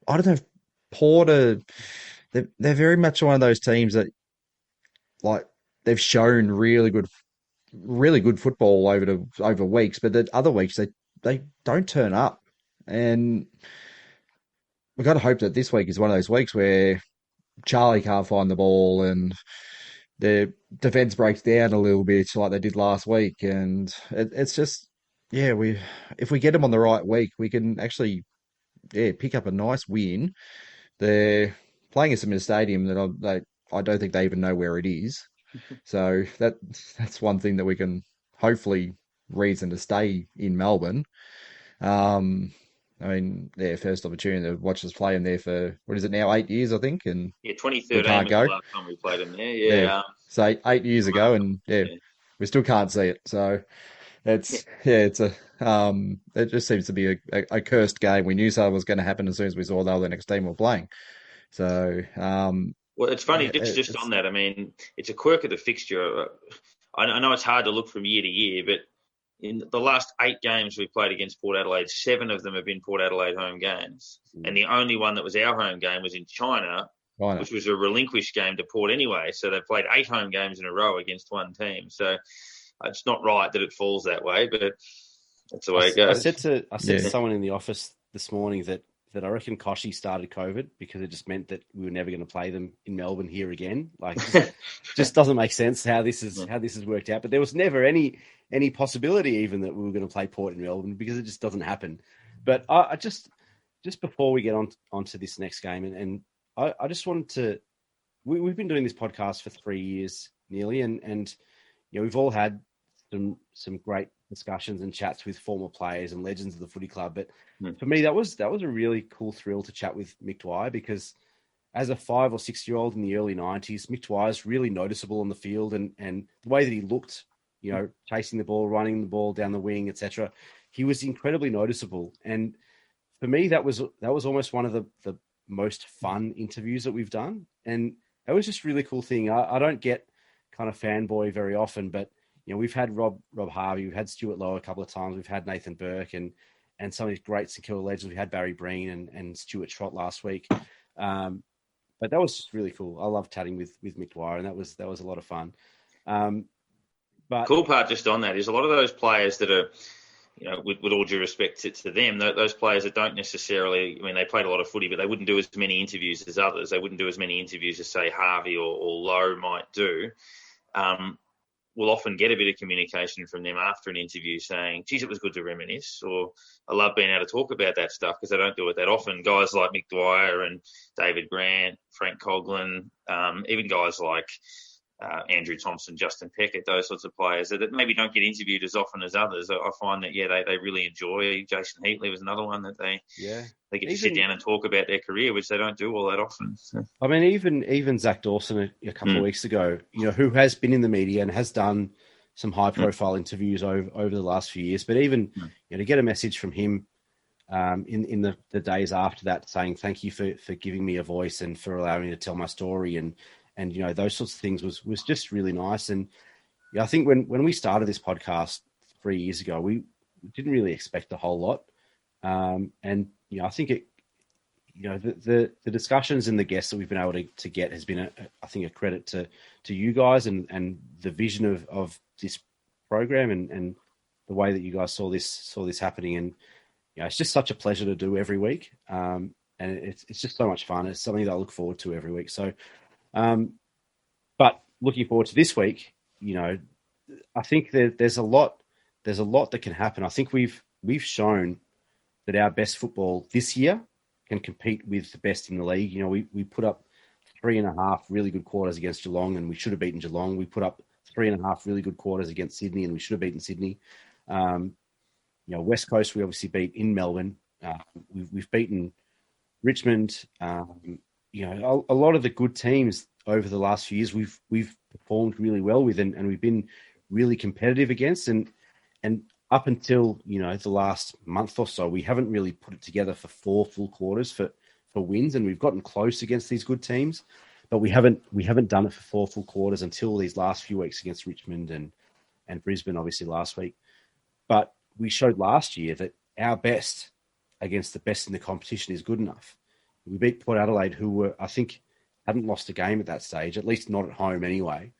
don't know if Porter, they're very much one of those teams that, like, they've shown really good football over weeks, but the other weeks they don't turn up, and we've got to hope that this week is one of those weeks where Charlie can't find the ball and the defence breaks down a little bit like they did last week. And it's just, if we get them on the right week, we can actually, pick up a nice win. They're playing us in a stadium that I don't think they even know where it is. So that's one thing that we can hopefully reason to stay in Melbourne. First opportunity to watch us play them there for, what is it now, 8 years, I think? And 2013 was the last time we played them there. Yeah. So 8 years ago, and we still can't see it. So it just seems to be a cursed game. We knew something was going to happen as soon as we saw they were the next team we're playing. So well, it's funny, just on that. I mean, it's a quirk of the fixture. I know it's hard to look from year to year, but in the last 8 games we played against Port Adelaide, 7 of them have been Port Adelaide home games. And the only one that was our home game was in China, which was a relinquished game to Port anyway. So they played 8 home games in a row against one team. So it's not right that it falls that way, but that's the way it goes. I said to someone in the office this morning that I reckon Koshi started COVID because it just meant that we were never going to play them in Melbourne here again. Like, just doesn't make sense how this has worked out. But there was never any possibility even that we were going to play Port in Melbourne because it just doesn't happen. But I just before we get onto this next game, and I just wanted to, we've been doing this podcast for 3 years nearly, and we've all had some great discussions and chats with former players and legends of the footy club. But for me, that was a really cool thrill to chat with Mick Dwyer, because as a 5 or 6 year old in the early 90s, Mick Dwyer's really noticeable on the field, and the way that he looked, chasing the ball, running the ball down the wing, etc. He was incredibly noticeable. And for me, that was almost one of the most fun interviews that we've done, and that was just a really cool thing. I don't get kind of fanboy very often, but we've had Rob Harvey, we've had Stuart Lowe a couple of times, we've had Nathan Burke, and some of these great St Kilda legends. We had Barry Breen and Stuart Trott last week, but that was just really cool. I love chatting with Mick Dwyer, and that was a lot of fun. But cool part just on that is a lot of those players that are, with all due respect to them, those players that don't necessarily, they played a lot of footy, but they wouldn't do as many interviews as others. They wouldn't do as many interviews as, say, Harvey or Lowe might do. We'll often get a bit of communication from them after an interview saying, geez, it was good to reminisce, or I love being able to talk about that stuff because they don't do it that often. Guys like Mick Dwyer and David Grant, Frank Coughlin, even guys like Andrew Thompson, Justin Peckett, those sorts of players that maybe don't get interviewed as often as others. I find that, they really enjoy. Jason Heatley was another one that they get to sit down and talk about their career, which they don't do all that often. So. Even Zach Dawson a couple of weeks ago, who has been in the media and has done some high profile interviews over the last few years, but even to get a message from him in the days after that saying thank you for giving me a voice and for allowing me to tell my story and those sorts of things was just really nice. And I think when we started this podcast 3 years ago, we didn't really expect a whole lot. And I think the discussions and the guests that we've been able to get has been a credit to you guys and the vision of this program and the way that you guys saw this happening. And it's just such a pleasure to do every week. And it's just so much fun. It's something that I look forward to every week. So. But looking forward to this week, I think there's a lot that can happen. I think we've shown that our best football this year can compete with the best in the league. We put up 3.5 really good quarters against Geelong, and we should have beaten Geelong. We put up 3.5 really good quarters against Sydney, and we should have beaten Sydney. West Coast we obviously beat in Melbourne. We've beaten Richmond. A lot of the good teams over the last few years we've performed really well with and we've been really competitive against and up until the last month or so we haven't really put it together for 4 full quarters for wins, and we've gotten close against these good teams, but we haven't done it for 4 full quarters until these last few weeks against Richmond and Brisbane obviously last week. But we showed last year that our best against the best in the competition is good enough. We beat Port Adelaide, who were, I think, hadn't lost a game at that stage, at least not at home anyway.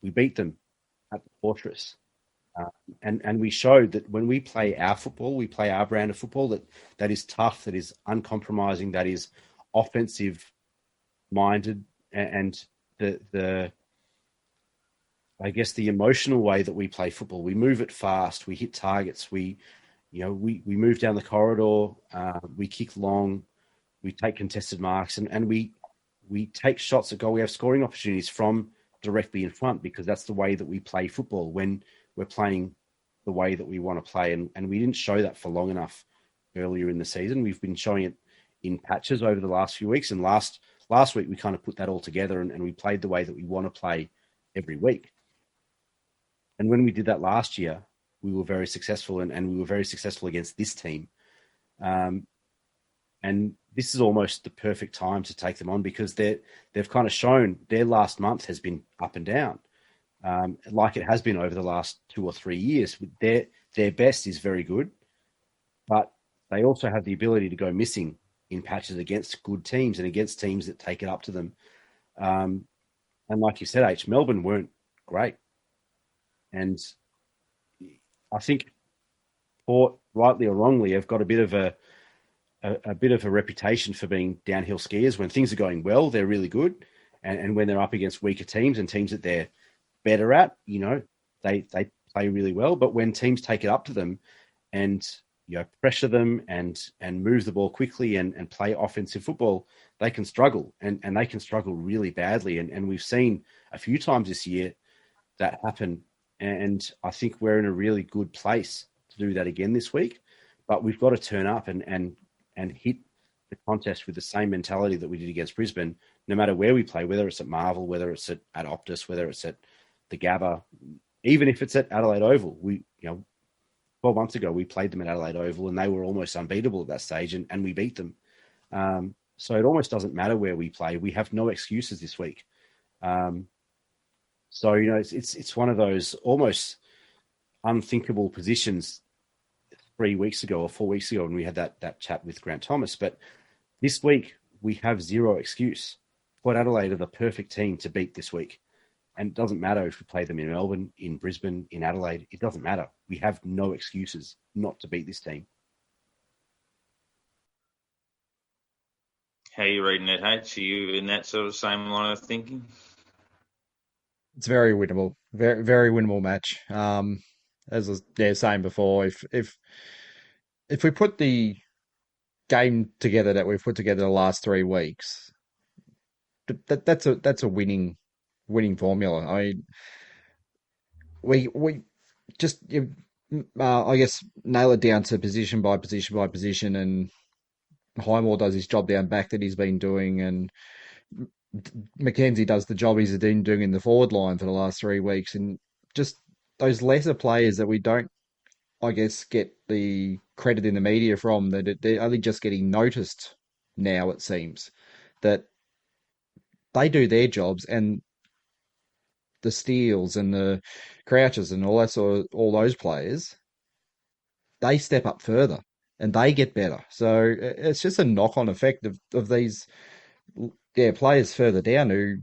We beat them at the Fortress. And we showed that when we play our football, we play our brand of football that is tough, that is uncompromising, that is offensive-minded, and the emotional way that we play football. We move it fast, we hit targets, we move down the corridor, we kick long, we take contested marks, and we take shots at goal. We have scoring opportunities from directly in front because that's the way that we play football when we're playing the way that we want to play. And we didn't show that for long enough earlier in the season. We've been showing it in patches over the last few weeks. And last week, we kind of put that all together and we played the way that we want to play every week. And when we did that last year, we were very successful and we were very successful against this team. And this is almost the perfect time to take them on because they've kind of shown their last month has been up and down, like it has been over the last 2 or 3 years. Their best is very good, but they also have the ability to go missing in patches against good teams and against teams that take it up to them. And like you said, Melbourne weren't great. And I think Port, rightly or wrongly, have got a bit of a reputation for being downhill skiers. When things are going well, they're really good. And when they're up against weaker teams and teams that they're better at, they play really well. But when teams take it up to them and pressure them and move the ball quickly and play offensive football, they can struggle and they can struggle really badly. And we've seen a few times this year that happen. And I think we're in a really good place to do that again this week. But we've got to turn up and hit the contest with the same mentality that we did against Brisbane, no matter where we play, whether it's at Marvel, whether it's at Optus, whether it's at the Gabba, even if it's at Adelaide Oval. 12 months ago, we played them at Adelaide Oval and they were almost unbeatable at that stage, and we beat them. So it almost doesn't matter where we play. We have no excuses this week. So, it's one of those almost unthinkable positions 3 weeks ago or 4 weeks ago when we had that chat with Grant Thomas. But this week, we have zero excuse. Port Adelaide are the perfect team to beat this week. And it doesn't matter if we play them in Melbourne, in Brisbane, in Adelaide. It doesn't matter. We have no excuses not to beat this team. How are you reading it, H? Are you in that sort of same line of thinking? It's very winnable, very very winnable match. As I was saying before, if we put the game together that we've put together the last 3 weeks, that's a winning formula. I mean, we just I guess nail it down to position by position by position, and Highmore does his job down back that he's been doing, and Mackenzie does the job he's been doing in the forward line for the last 3 weeks, and just those lesser players that we don't, I guess, get the credit in the media from, that they're only just getting noticed now, it seems, that they do their jobs, and the Steels and the Crouches and all those players, they step up further and they get better. So it's just a knock-on effect of these players further down who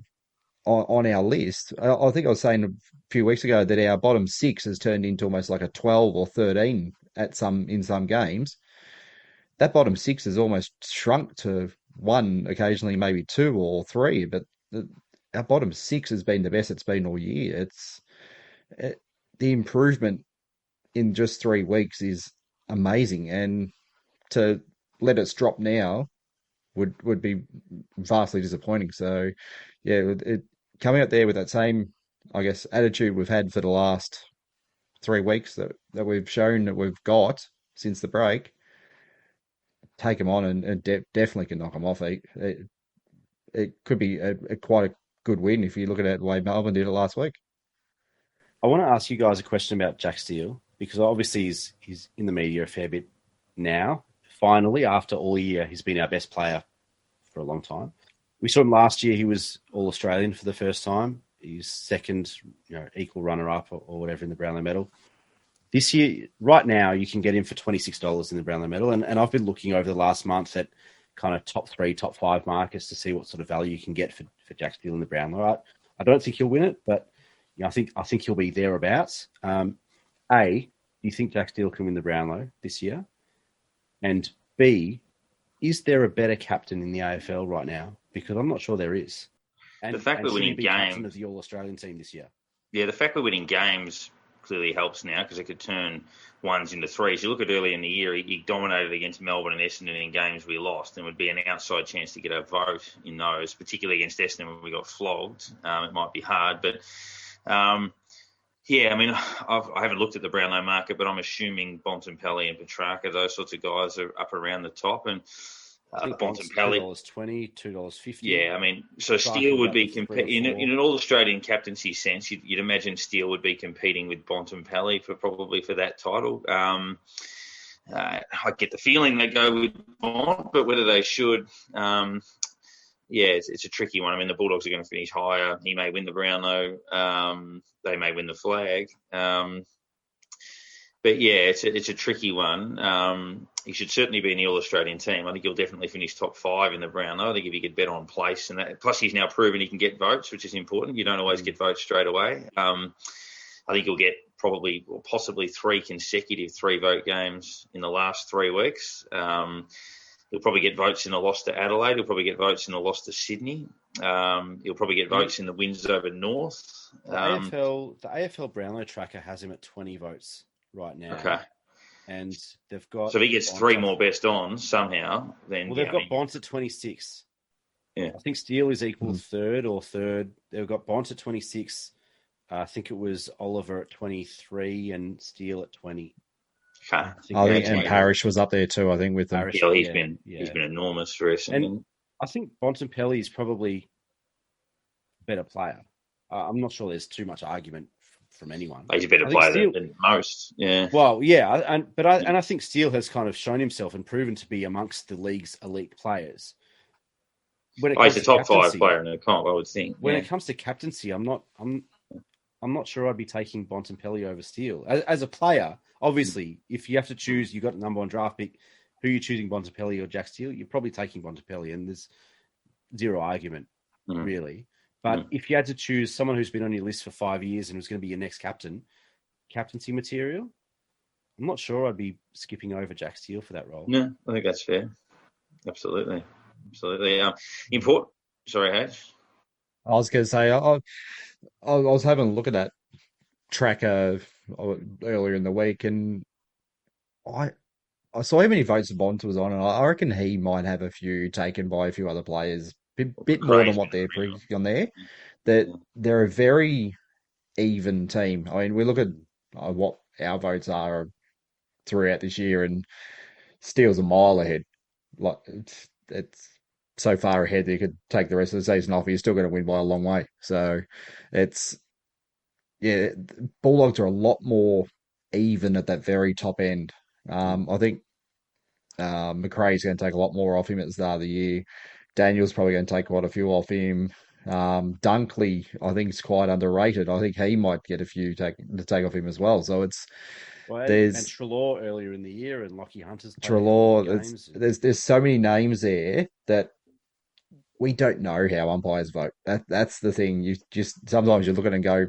on our list. I think I was saying a few weeks ago that our bottom 6 has turned into almost like a 12 or 13 in some games. That bottom 6 has almost shrunk to 1, occasionally maybe 2 or 3, but our bottom 6 has been the best it's been all year. The improvement in just 3 weeks is amazing, and to let us drop now would be vastly disappointing. So, yeah, coming out there with that same, I guess, attitude we've had for the last 3 weeks that we've shown that we've got since the break, take them on and definitely can knock them off. It could be quite a good win if you look at it the way Melbourne did it last week. I want to ask you guys a question about Jack Steele, because obviously he's in the media a fair bit now. Finally, after all year, he's been our best player for a long time. We saw him last year. He was All-Australian for the first time. He's second, equal runner-up or whatever in the Brownlow Medal. This year, right now, you can get him for $26 in the Brownlow Medal. And I've been looking over the last month at kind of top 3, top 5 markets to see what sort of value you can get for Jack Steele in the Brownlow. I don't think he'll win it, but I think he'll be thereabouts. Do you think Jack Steele can win the Brownlow this year? And B, is there a better captain in the AFL right now? Because I'm not sure there is. And the fact we're winning games, captain of the All-Australian team this year. Yeah, the fact we're winning games clearly helps now, because it could turn 1s into 3s. You look at early in the year, he dominated against Melbourne and Essendon in games we lost, and would be an outside chance to get a vote in those, particularly against Essendon when we got flogged. It might be hard, but yeah, I mean, I haven't looked at the Brownlow market, but I'm assuming Bontempelli and Petrarca, those sorts of guys, are up around the top. And Bontempelli, $2.20, $2.50. Yeah, I mean, so Steele would be competing in an All-Australian captaincy sense. You'd imagine Steele would be competing with Bontempelli for that title. I get the feeling they go with Bont, but whether they should, it's a tricky one. I mean, the Bulldogs are going to finish higher. He may win the Brownlow. They may win the flag. But yeah, it's a tricky one. He should certainly be in the All-Australian team. I think he'll definitely finish top 5 in the Brownlow. I think if he could bet on place, and that, plus he's now proven he can get votes, which is important. You don't always get votes straight away. I think he'll get probably or possibly 3 consecutive 3-vote games in the last 3 weeks. He'll probably get votes in the loss to Adelaide. He'll probably get votes in the loss to Sydney. He'll probably get votes in the wins over North. The AFL Brownlow tracker has him at 20 votes right now. Okay. And they've got... So if he gets 3 more best ons somehow, then... Well, they've got Bont at 26. Yeah. I think Steele is equal third. They've got Bont at 26. I think it was Oliver at 23 and Steele at 20. Okay. And Parrish was up there too, I think, with them. Yeah, he's been enormous for us. And I think Bontempelli is probably a better player. I'm not sure there's too much argument from anyone. He's a better I think player Steele, than most. Yeah. well, yeah, I think Steele has kind of shown himself and proven to be amongst the league's elite players. When it He's comes a to top 5 captaincy, player in the comp, I would think. when Yeah. it comes to captaincy, I'm not sure I'd be taking Bontempelli over Steele as a player. Obviously, if you have to choose, you've got a number one draft pick. Who are you choosing, Bontempelli or Jack Steele? You're probably taking Bontempelli, and there's zero argument really. But if you had to choose someone who's been on your list for 5 years and was going to be your next captaincy material, I'm not sure I'd be skipping over Jack Steele for that role. No, I think that's fair. Absolutely. Sorry, H. I was going to say, I was having a look at that tracker earlier in the week, and I saw how many votes Bond was on, and I reckon he might have a few taken by a few other players, bit more than what they're predicting on there. That they're a very even team. I mean, we look at what our votes are throughout this year, and Steele's a mile ahead. Like it's so far ahead that you could take the rest of the season off. You're still going to win by a long way. So it's Bulldogs are a lot more even at that very top end. I think McRae's going to take a lot more off him at the start of the year. Daniel's probably going to take quite a few off him. Dunkley, I think, is quite underrated. I think he might get a few to take off him as well. So it's and Treloar earlier in the year, and Lockie Hunter's Treloar. There's so many names there that we don't know how umpires vote. That's the thing. You just sometimes you look at it and go,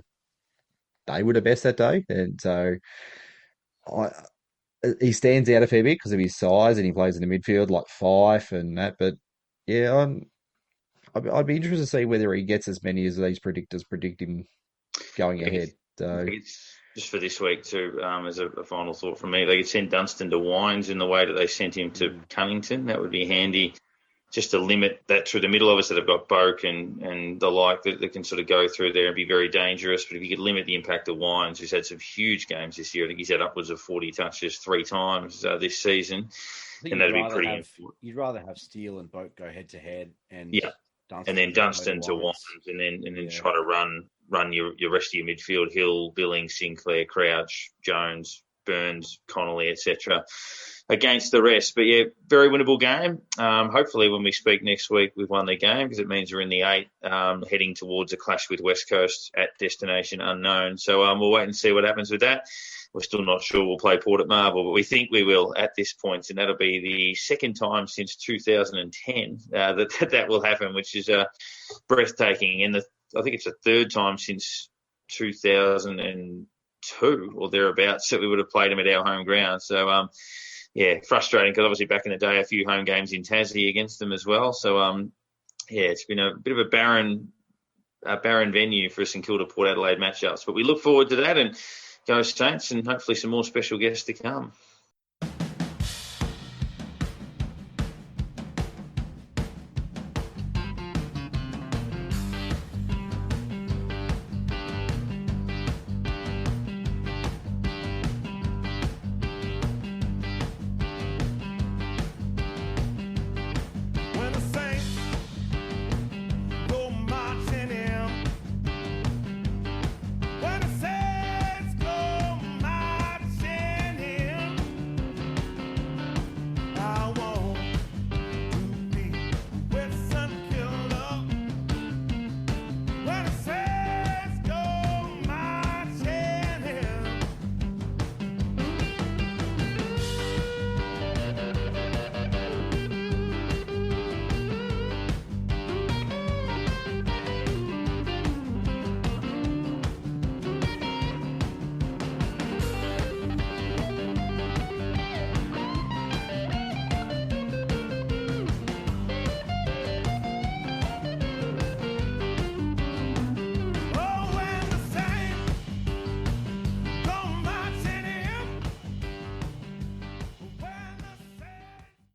they were the best that day, and so he stands out a fair bit because of his size, and he plays in the midfield like Fife and that. But yeah, I'd be interested to see whether he gets as many as these predictors predict him going ahead. So it's just for this week too, as a final thought from me, they could send Dunstan to Wines in the way that they sent him to Cunnington. That would be handy, just to limit that through the middle. Obviously, they've got Boak and the like that can sort of go through there and be very dangerous. But if you could limit the impact of Wines, who's had some huge games this year, I think he's had upwards of 40 touches 3 times this season, and that'd be pretty important. You'd rather have Steele and Boak go head to head, and and then Dunstan to Wines, and then try to run your rest of your midfield: Hill, Billings, Sinclair, Crouch, Jones, Burns, Connolly, etc. against the rest. But yeah, very winnable game. Hopefully when we speak next week, we've won the game, because it means we're in the 8, heading towards a clash with West Coast at destination unknown. So we'll wait and see what happens with that. We're still not sure we'll play Port at Marvel, but we think we will at this point, and that'll be the second time since 2010 that will happen, which is breathtaking. And I think it's the third time since 2002 or thereabouts that we would have played them at our home ground. So frustrating, because obviously back in the day, a few home games in Tassie against them as well. So it's been a bit of a barren venue for St Kilda Port Adelaide matchups, but we look forward to that, and go Saints, and hopefully some more special guests to come.